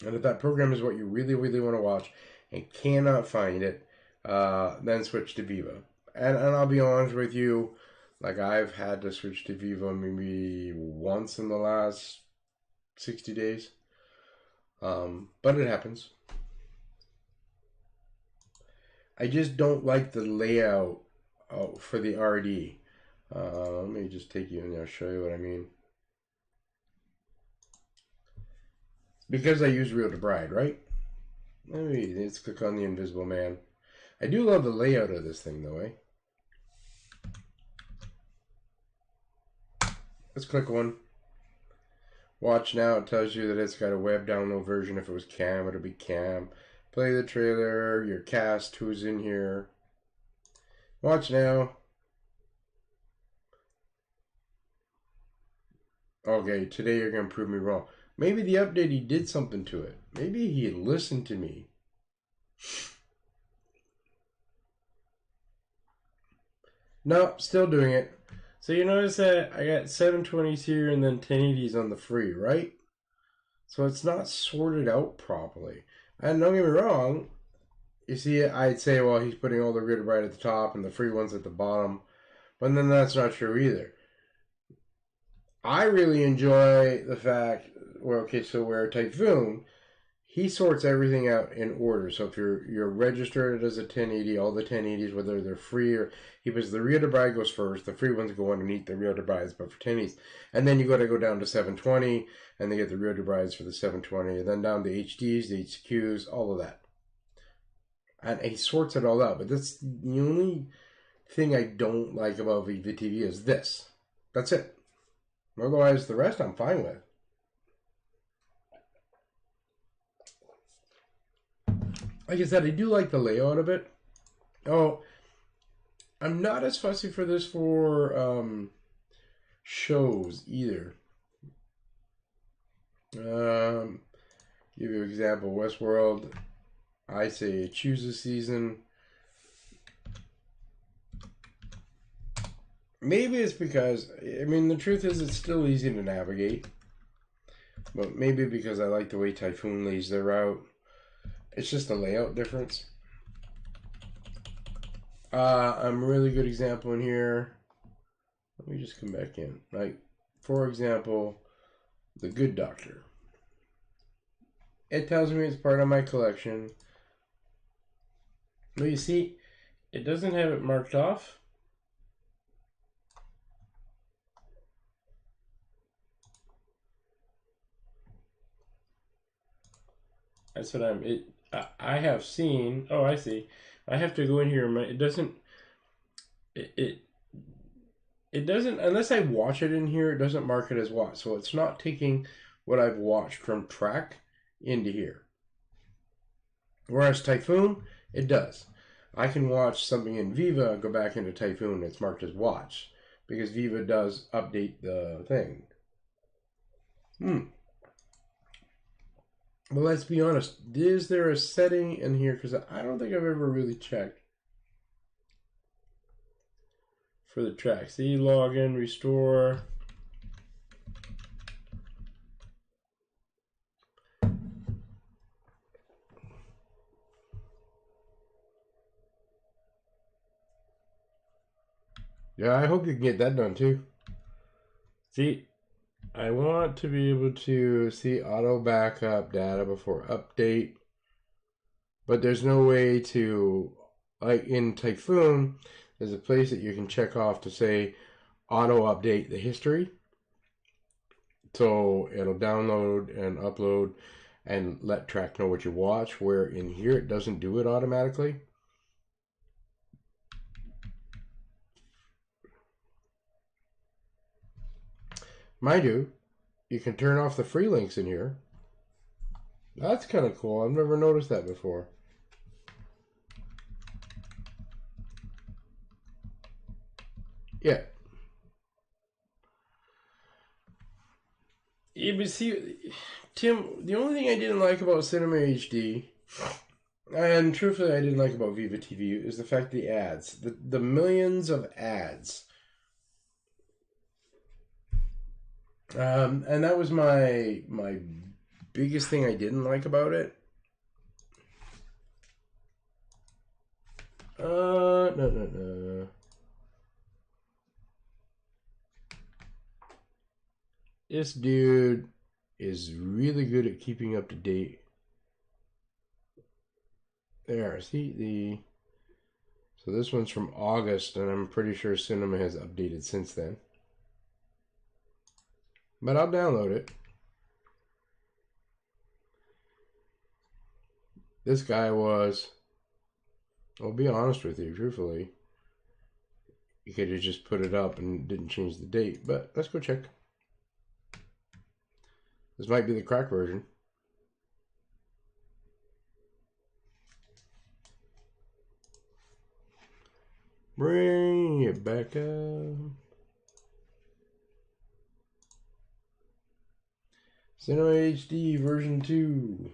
And if that program is what you really, really want to watch and cannot find it, then switch to Viva. And I'll be honest with you, like I've had to switch to Viva maybe once in the last 60 days. But it happens. I just don't like the layout for the RD. Let me just take you in there and show you what I mean. Because I use Real to Bride, right? Let's click on the Invisible Man. I do love the layout of this thing, though, eh? Let's click one. Watch now. It tells you that it's got a web download version. If it was cam, it'll be cam. Play the trailer, your cast, who's in here. Watch now. Okay, today you're going to prove me wrong. Maybe the update, he did something to it. Maybe he listened to me. No, still doing it. So you notice that I got 720s here and then 1080s on the free, right? So it's not sorted out properly. And don't get me wrong, you see, I'd say, well, he's putting all the grid right at the top and the free ones at the bottom. But then that's not true either. I really enjoy the fact, well, okay, so where Typhoon, he sorts everything out in order. So if you're registered as a 1080, all the 1080s, whether they're free or he was the Rio de Brai goes first, the free ones go underneath the Rio de Brais, but for 1080s, and then you got to go down to 720, and they get the Rio de Brais for the 720, and then down to HDs, the HQs, all of that, and he sorts it all out. But that's the only thing I don't like about Viva TV is this. That's it. Otherwise, the rest I'm fine with. Like I said, I do like the layout of it. Oh, I'm not as fussy for this for shows either. Give you an example. Westworld, I say choose a season. Maybe it's because, I mean, the truth is it's still easy to navigate. But maybe because I like the way Typhoon lays their route. It's just a layout difference. A really good example in here. Let me just come back in. Like, for example, The Good Doctor. It tells me it's part of my collection. But you see, it doesn't have it marked off. That's what I have seen. Oh, I see. I have to go in here. It doesn't. It doesn't, unless I watch it in here, it doesn't mark it as watch. So it's not taking what I've watched from track into here. Whereas Typhoon, it does. I can watch something in Viva, go back into Typhoon, it's marked as watch. Because Viva does update the thing. Well, let's be honest. Is there a setting in here? Because I don't think I've ever really checked. For the track. See, login, restore. Yeah, I hope you can get that done too. See, I want to be able to see auto backup data before update. But there's no way to, like in Typhoon, there's a place that you can check off to say auto update the history. So it'll download and upload and let track know what you watch, where in here it doesn't do it automatically. Mind you can turn off the free links in here. That's kind of cool. I've never noticed that before. Yeah. Yeah, but see, Tim, the only thing I didn't like about Cinema HD, and truthfully I didn't like about Viva TV, is the fact the ads. The millions of ads. And that was my biggest thing I didn't like about it. No. This dude is really good at keeping up to date. There, see so this one's from August, and I'm pretty sure Cinema has updated since then. But I'll download it. This guy was, I'll be honest with you, truthfully, you could have just put it up and didn't change the date, but let's go check. This might be the crack version. Bring it back up. Cinema HD version 2.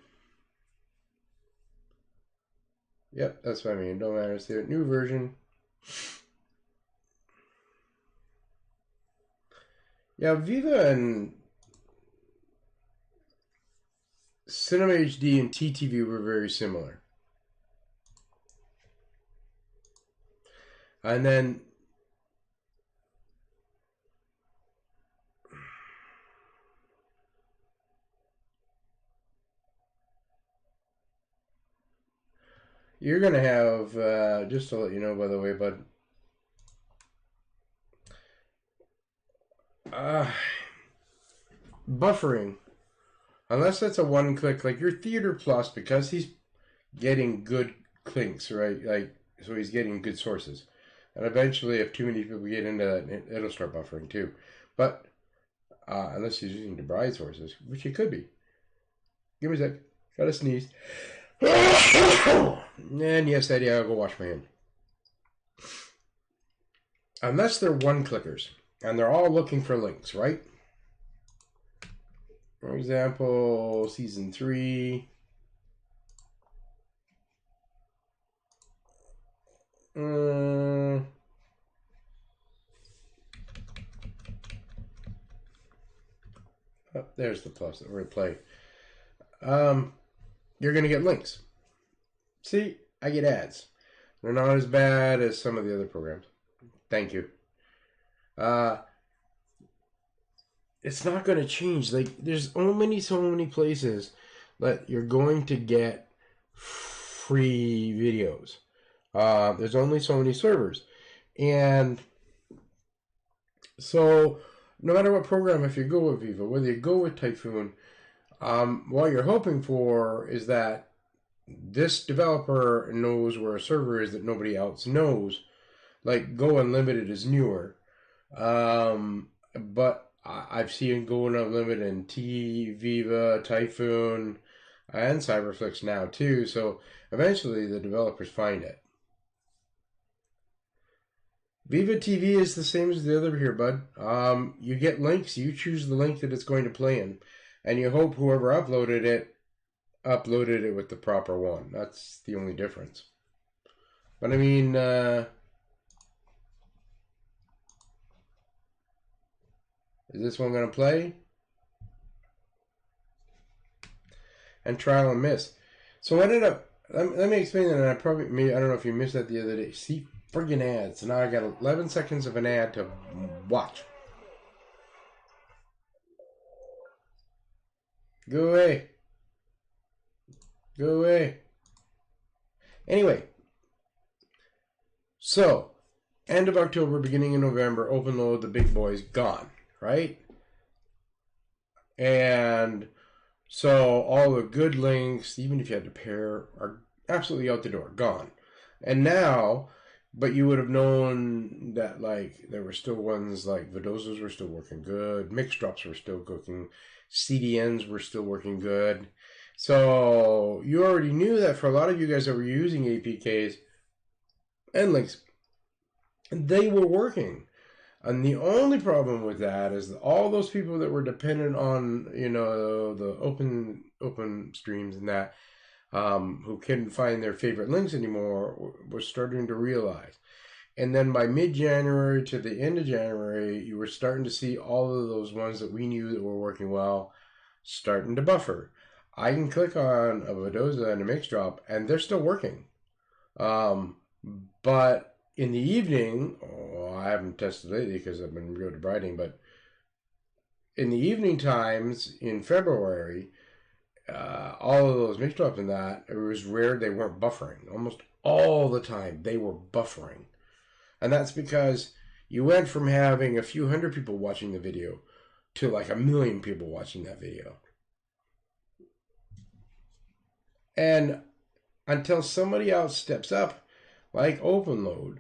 Yep, that's what I mean. Don't matter. It's the new version. Yeah, Viva and Cinema HD and TTV were very similar. And then you're going to have, just to let you know, by the way, bud, buffering, unless that's a one click, like your Theater Plus, because he's getting good clinks, right? Like, so he's getting good sources. And eventually, if too many people get into that, it'll start buffering too. But unless he's using debrid sources, which he could be. Give me a sec. Gotta sneeze. And yes, Eddie, I'll go wash my hand. Unless they're one clickers and they're all looking for links, right? For example, season 3. Oh, there's the plus that we're going to play. You're going to get links. See, I get ads. They're not as bad as some of the other programs. Thank you. It's not going to change. Like, there's only so many places that you're going to get free videos. There's only so many servers. And so, no matter what program, if you go with Viva, whether you go with Typhoon, what you're hoping for is that this developer knows where a server is that nobody else knows. Like, Go Unlimited is newer. But I've seen Go Unlimited in Viva, Typhoon, and Cyberflix now too. So eventually the developers find it. Viva TV is the same as the other here, bud. You get links. You choose the link that it's going to play in, and you hope whoever uploaded it with the proper one. That's the only difference. But I mean, is this one going to play? And trial and miss. So I ended up. Let me explain that. And I don't know if you missed that the other day. See, friggin' ads. So now I got 11 seconds of an ad to watch. Go away. Go away. Anyway, so end of October, beginning of November, open load, the big boys gone, right? And so all the good links, even if you had to pair, are absolutely out the door, gone. And now, but you would have known that, like, there were still ones like Vidozas were still working good, mix drops were still cooking, CDNs were still working good. So you already knew that for a lot of you guys that were using APKs and links, they were working. And the only problem with that is that all those people that were dependent on, the open streams and that, who couldn't find their favorite links anymore, were starting to realize. And then by mid-January to the end of January, you were starting to see all of those ones that we knew that were working well starting to buffer. I can click on a Vidoza and a mix drop, and they're still working. But in the evening, I haven't tested lately because I've been real debriding, but in the evening times in February, all of those mix drops and that, it was rare they weren't buffering. Almost all the time they were buffering. And that's because you went from having a few hundred people watching the video to like 1 million people watching that video. And until somebody else steps up, like OpenLoad,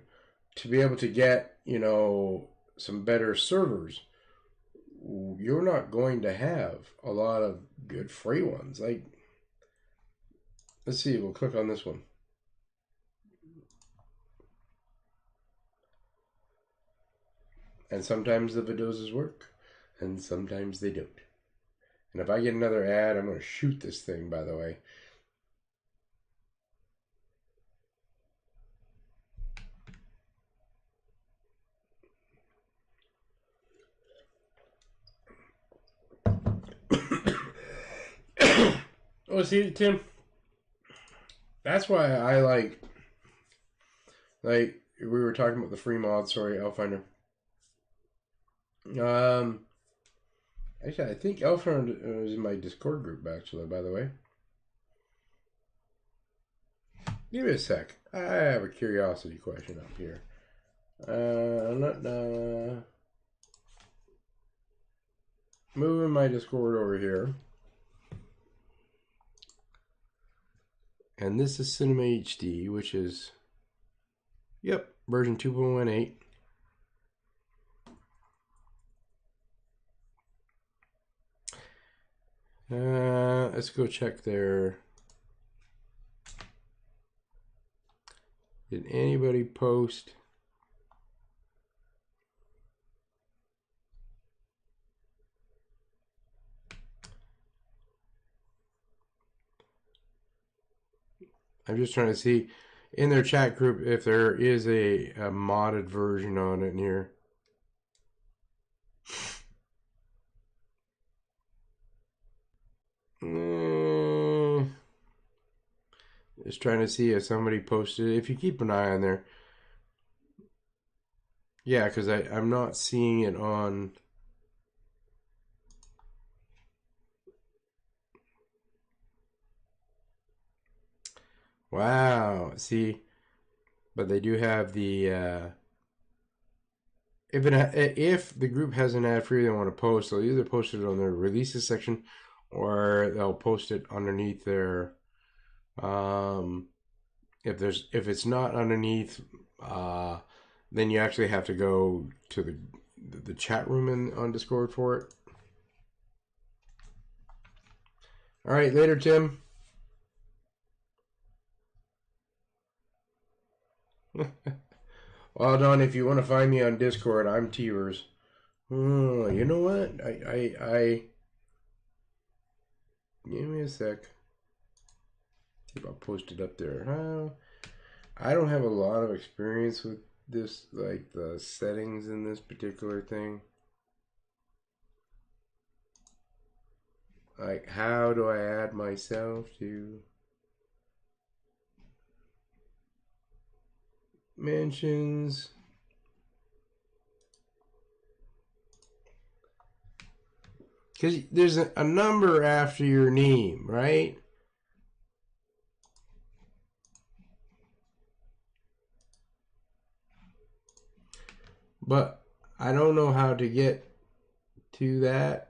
to be able to get, some better servers, you're not going to have a lot of good free ones. Like, let's see, we'll click on this one. And sometimes the Vidozas work, and sometimes they don't. And if I get another ad, I'm going to shoot this thing, by the way. Oh, see, Tim, that's why I like we were talking about the free mod, sorry, Elfinder. Actually, I think Elfinder is in my Discord group, actually, by the way. Give me a sec. I have a curiosity question up here. Moving my Discord over here. And this is Cinema HD, which is, yep, version 2.18. Let's go check there. Did anybody post? I'm just trying to see in their chat group if there is a modded version on it in here. Just trying to see if somebody posted it. If you keep an eye on there. Yeah, because I'm not seeing it on. Wow. See, but they do have the. If the group has an ad free they want to post, they'll either post it on their releases section, or they'll post it underneath their. If it's not underneath, then you actually have to go to the chat room on Discord for it. All right, later, Tim. Well, Don, if you want to find me on Discord, I'm Tevers. You know what? I give me a sec. See if I'll post it up there. I don't have a lot of experience with this, like the settings in this particular thing. Like, how do I add myself to mentions? Because there's a number after your name, right? But I don't know how to get to that.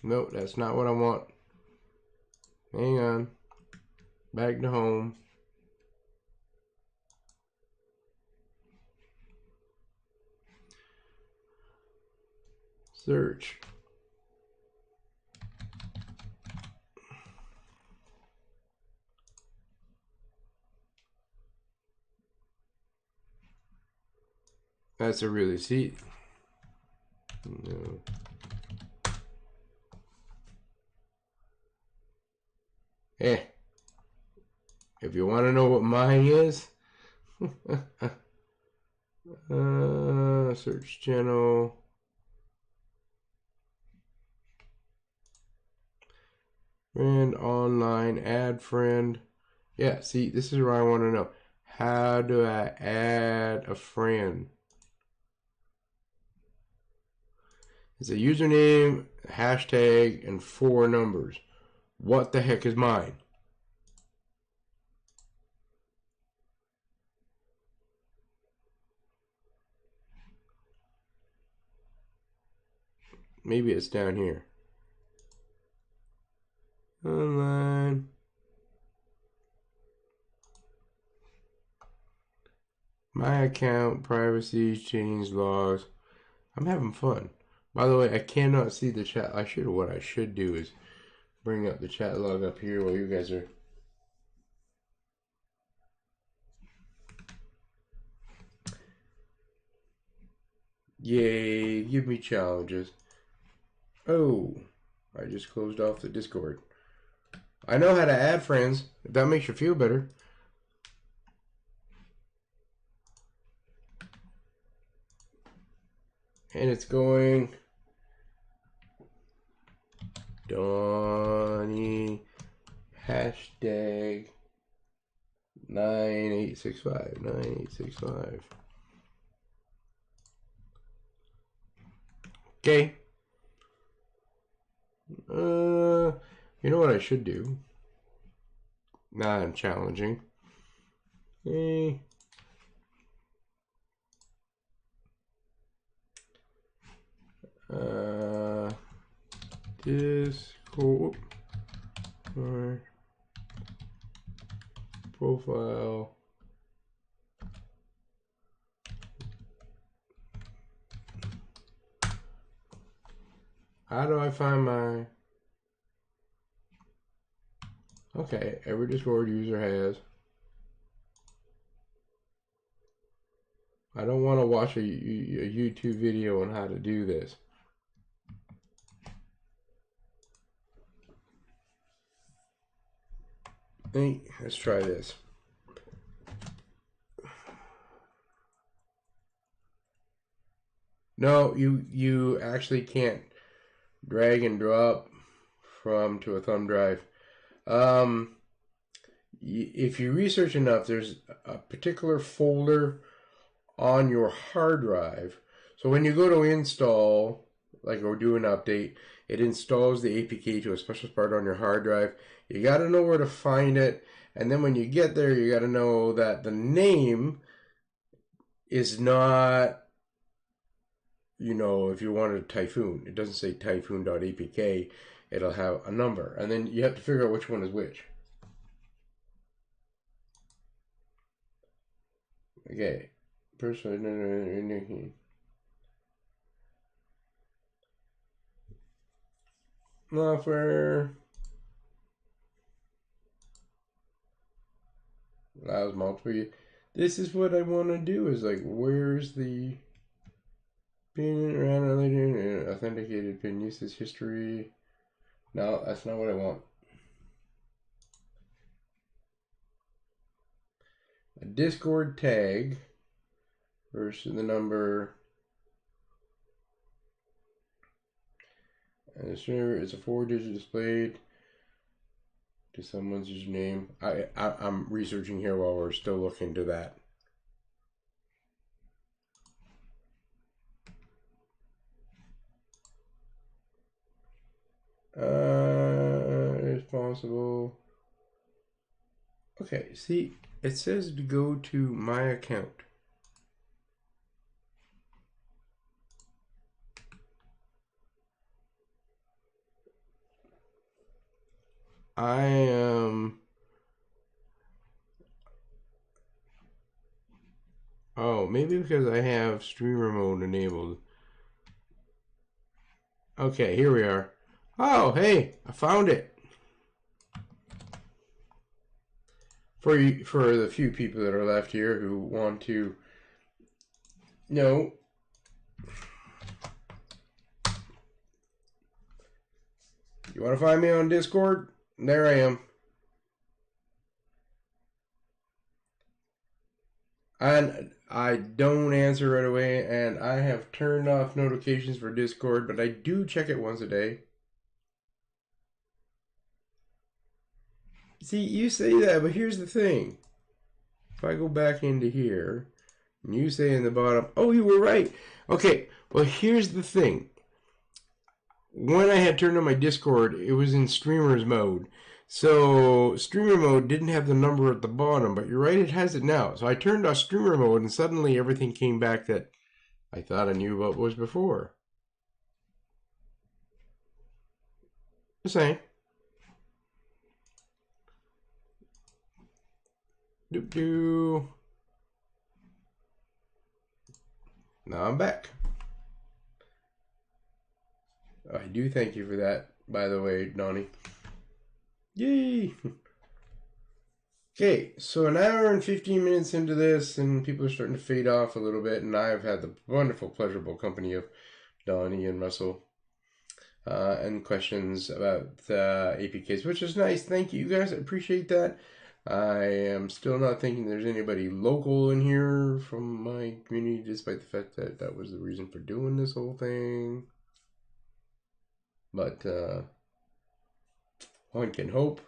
Nope, that's not what I want. Hang on. Back to home. Search. That's a really see. No. Hey, if you want to know what mine is, search channel. Friend online, add friend. Yeah, see, this is where I want to know. How do I add a friend? It's a username, hashtag, and 4 numbers. What the heck is mine? Maybe it's down here. Online. My account, privacy, change logs. I'm having fun. By the way, I cannot see the chat. What I should do is bring up the chat log up here while you guys are. Yay, give me challenges. Oh, I just closed off the Discord. I know how to add friends, if that makes you feel better. And it's going Donnie hashtag 9865, 9865. Okay. You know what I should do? Not challenging. Okay. Discord profile. How do I find my... Okay, every Discord user has. I don't want to watch a YouTube video on how to do this. Hey, let's try this. No, you actually can't drag and drop from to a thumb drive. If you research enough, there's a particular folder on your hard drive. So when you go to install, like or do an update, it installs the APK to a special part on your hard drive. You got to know where to find it, and then when you get there, you got to know that the name is not, you know, if you wanted Typhoon, it doesn't say typhoon.apk. It'll have a number, and then you have to figure out which one is which. Okay. Software allows multiple. This is what I want to do. Is like, where's the pin around authenticated pin usage history? No, that's not what I want. A Discord tag versus the number. And the server is a 4-digit displayed to someone's username. I'm researching here while we're still looking to that. Responsible. Okay, see, it says to go to my account. I am. Oh, maybe because I have streamer mode enabled. Okay, here we are. Oh, hey, I found it. For the few people that are left here who want to know, you want to find me on Discord? There I am. And I don't answer right away, and I have turned off notifications for Discord, but I do check it once a day. See, you say that, but here's the thing. If I go back into here, and you say in the bottom, oh, you were right. Okay, well, here's the thing. When I had turned on my Discord, it was in streamers mode. So streamer mode didn't have the number at the bottom, but you're right, it has it now. So I turned off streamer mode, and suddenly everything came back that I thought I knew what was before. Just saying. Doop-doo. Now I'm back. I do thank you for that, by the way, Donnie. Yay! Okay, so an hour and 15 minutes into this, and people are starting to fade off a little bit, and I've had the wonderful, pleasurable company of Donnie and Russell, and questions about APKs, which is nice. Thank you, guys. I appreciate that. I am still not thinking there's anybody local in here from my community, despite the fact that that was the reason for doing this whole thing. But one can hope.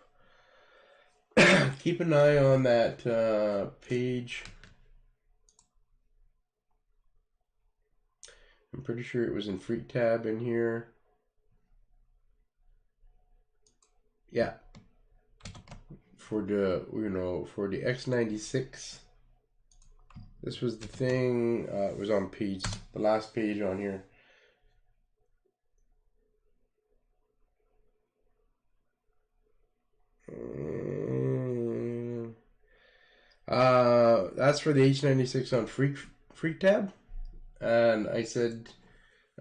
Keep an eye on that page. I'm pretty sure it was in Freak Tab in here. Yeah. For the, you know, for the X96. This was the thing. It was on page, the last page on here. That's for the H96 on Freak Tab. And I said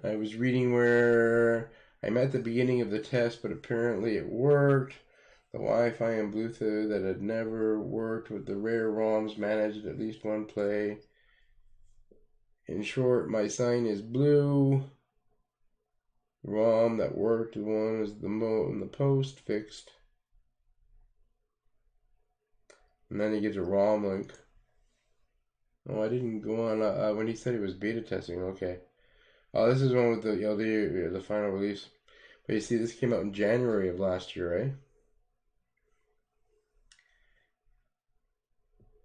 I was reading where I'm at the beginning of the test, but apparently it worked. The Wi-Fi and Bluetooth that had never worked with the rare ROMs managed at least one play. In short, my sign is blue. ROM that worked, the one is the in the post fixed. And then he gives a ROM link. Oh, I didn't go on when he said he was beta testing. Okay. Oh, this is one with the final release. But you see, this came out in January of last year, right?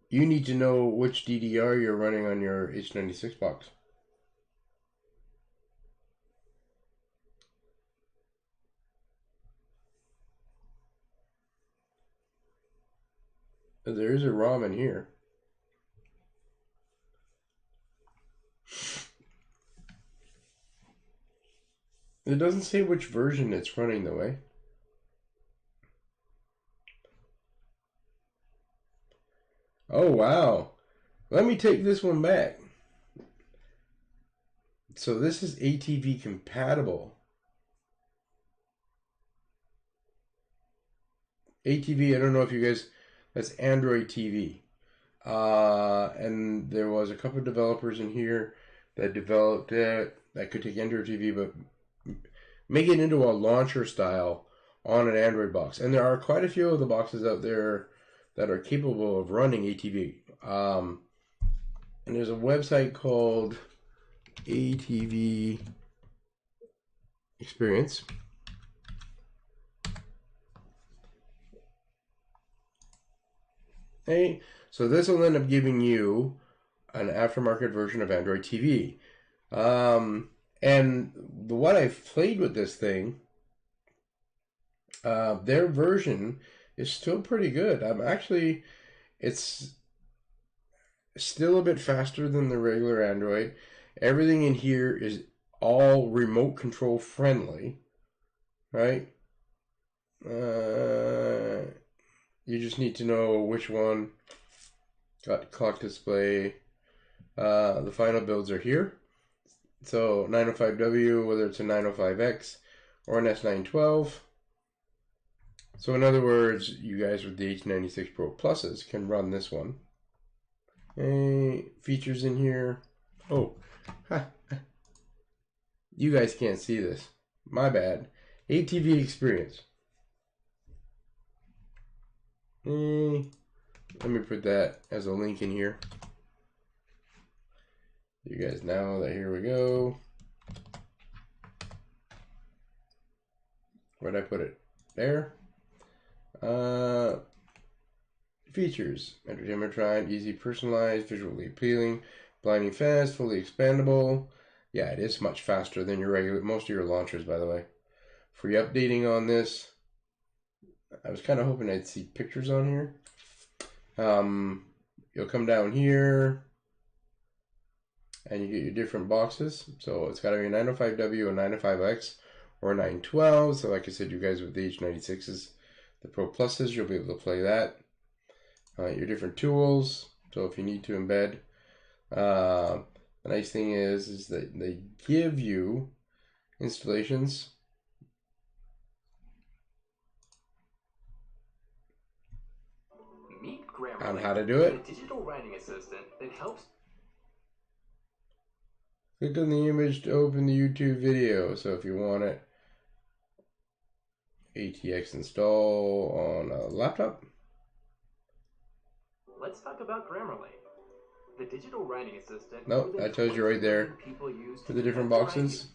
You need to know which DDR you're running on your H96 box. There is a ROM in here. It doesn't say which version it's running though, eh? Oh, wow. Let me take this one back. So this is ATV compatible. ATV, I don't know if you guys, that's Android TV. And there was a couple of developers in here that developed it that could take Android TV, but make it into a launcher style on an Android box. And there are quite a few of the boxes out there that are capable of running ATV. And there's a website called ATV Experience. Hey, so this will end up giving you an aftermarket version of Android TV. And what I've played with this thing, their version is still pretty good. It's still a bit faster than the regular Android. Everything in here is all remote control friendly, right? You just need to know which one. Got clock display. The final builds are here. So 905W, whether it's a 905X or an S912. So in other words, you guys with the H96 Pro Pluses can run this one. Features in here. Oh, you guys can't see this. My bad. ATV Experience. Let me put that as a link in here. You guys know that here we go. Where'd I put it? There. Features. Entertainment tried, easy, personalized, visually appealing, blinding fast, fully expandable. Yeah, it is much faster than your regular, most of your launchers, by the way. Free updating on this. I was kind of hoping I'd see pictures on here. You'll come down here and you get your different boxes. So it's got to be a 905W, a 905X, or a 912. So like I said, you guys with the H96s, the Pro Pluses, you'll be able to play that. Your different tools. So if you need to embed, the nice thing is that they give you installations on how to do it. A digital writing assistant that helps. Click on the image to open the YouTube video. So if you want it, ATX install on a laptop. Let's talk about Grammarly. The digital writing assistant. Nope, that tells you right there for the different boxes.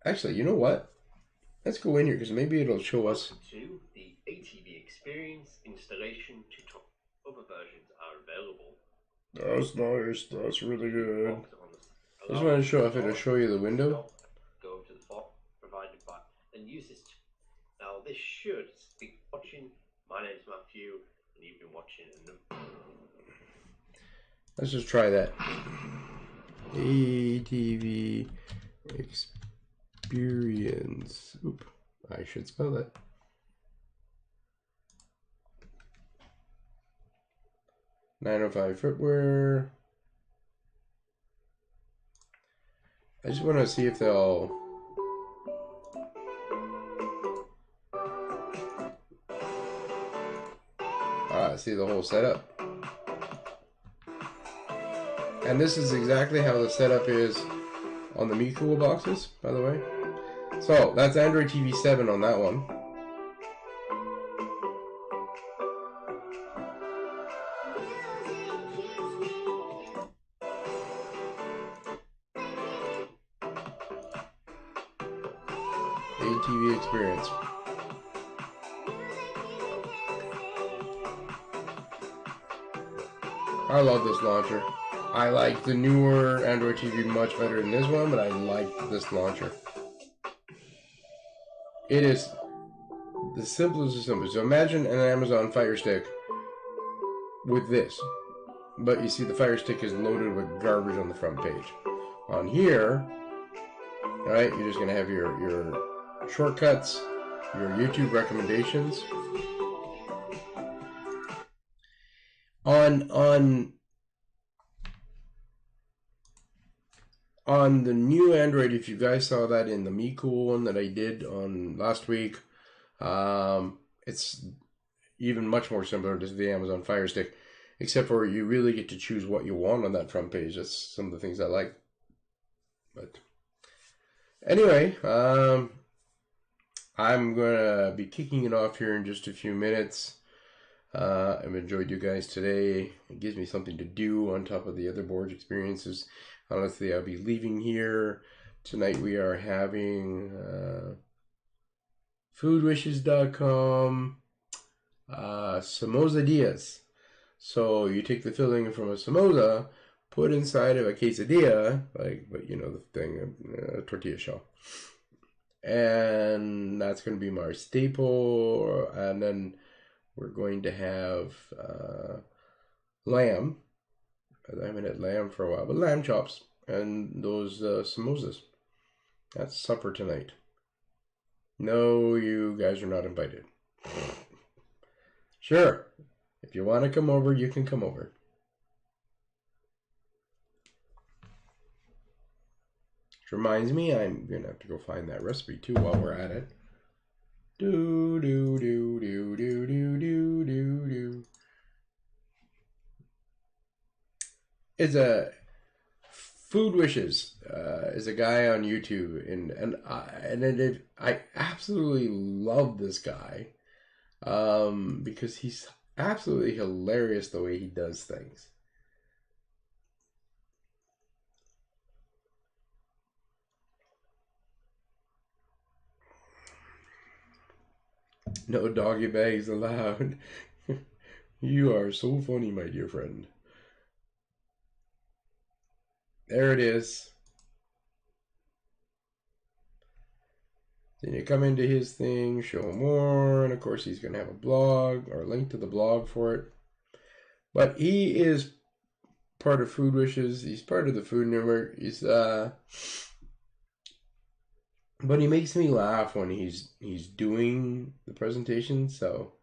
Actually, you know what? Let's go in here because maybe it'll show us. To the ATV Experience installation tutorial. Other versions are available. That's nice. That's really good. I just Allow want to us show if start, it'll show you the window. Go over to the font provided by and use this. Now this should be watching. My name is Matthew, and you've been watching. Let's just try that. ATV Experience. Oop, I should spell that. $905 footwear. I just want to see if they'll. See the whole setup. And this is exactly how the setup is on the MeCool boxes, by the way. So that's Android TV 7 on that one. ATV Experience. I love this launcher. I like the newer Android TV much better than this one, but I like this launcher. It is the simplest of simple. So imagine an Amazon Fire Stick with this, but you see the Fire Stick is loaded with garbage on the front page. On here, right, you're just gonna have your shortcuts, your YouTube recommendations. On the new Android, if you guys saw that in the MeCool one that I did on last week, it's even much more similar to the Amazon Fire Stick, except for you really get to choose what you want on that front page. That's some of the things I like. But anyway, I'm gonna be kicking it off here in just a few minutes. I've enjoyed you guys today. It gives me something to do on top of the other board experiences. Honestly, I'll be leaving here. Tonight we are having foodwishes.com samosadias. So you take the filling from a samosa, put inside of a quesadilla, but you know the thing, a tortilla shell. And that's going to be my staple. And then we're going to have lamb. I haven't had lamb for a while, but lamb chops and those samosas. That's supper tonight. No, you guys are not invited. Sure, if you want to come over, you can come over. Which reminds me, I'm going to have to go find that recipe too while we're at it. Do, do, do, do, do, do, do, do, do. Is a Food Wishes is a guy on YouTube, and I absolutely love this guy because he's absolutely hilarious the way he does things. No doggy bags allowed. You are so funny, my dear friend. There it is. Then you come into his thing, show more, and of course he's going to have a blog or a link to the blog for it. But he is part of Food Wishes. He's part of the Food Network. He's but he makes me laugh when he's doing the presentation. So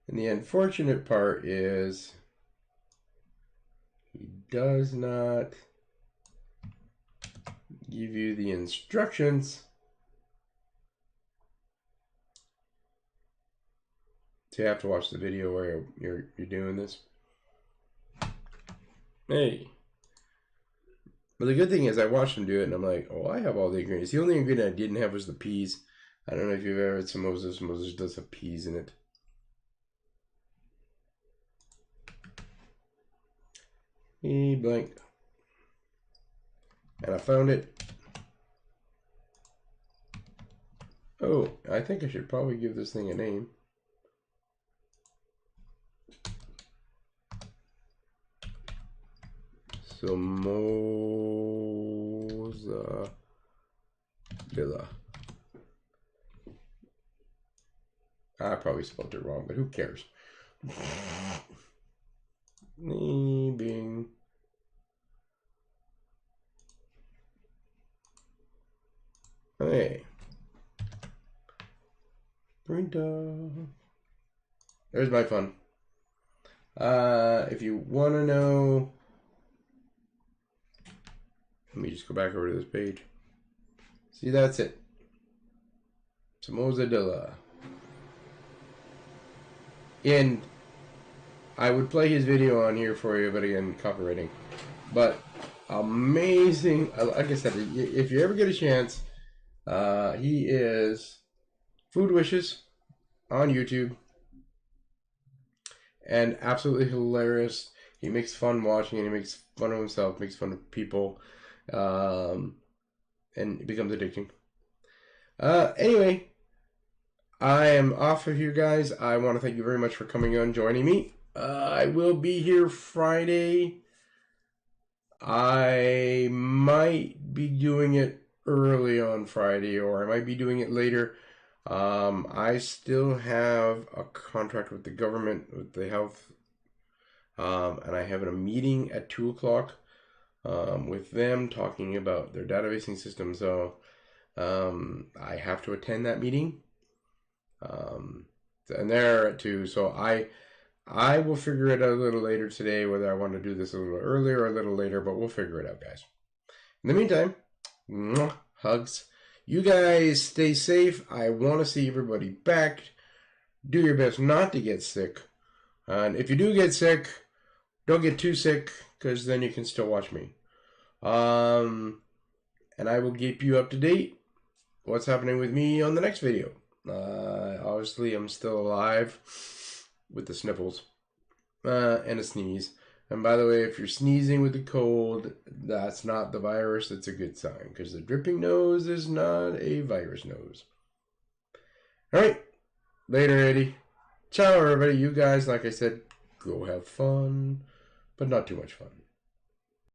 and the unfortunate part is he does not give you the instructions. So you have to watch the video where you're doing this. Hey. But the good thing is I watched him do it and I'm like, oh, I have all the ingredients. The only ingredient I didn't have was the peas. I don't know if you've ever had samosas. Samosas does have peas in it. Blank. And I found it. Oh, I think I should probably give this thing a name. Samozadilla. I probably spelled it wrong, but who cares? Bing. Hey. Printer. There's my fun. If you want to know, let me just go back over to this page. See, that's it. Samozadilla. And I would play his video on here for you, but again, copywriting. But amazing. Like I said, if you ever get a chance, he is Food Wishes on YouTube. And absolutely hilarious. He makes fun watching it. He makes fun of himself, makes fun of people. And it becomes addicting. Anyway, I am off of here, guys. I want to thank you very much for coming on, joining me. I will be here Friday. I might be doing it early on Friday, or I might be doing it later. I still have a contract with the government, with the health, and I have a meeting at 2 o'clock with them talking about their databasing system. So I have to attend that meeting, and they're at 2. So I will figure it out a little later today whether I want to do this a little earlier or a little later, but we'll figure it out, guys. In the meantime, hugs. You guys stay safe. I want to see everybody back. Do your best not to get sick. And if you do get sick, don't get too sick, because then you can still watch me. And I will keep you up to date what's happening with me on the next video. Obviously, I'm still alive with the sniffles and a sneeze. And by the way, if you're sneezing with the cold, that's not the virus. It's a good sign, because the dripping nose is not a virus nose. All right. Later, Eddie. Ciao, everybody. You guys, like I said, go have fun, but not too much fun.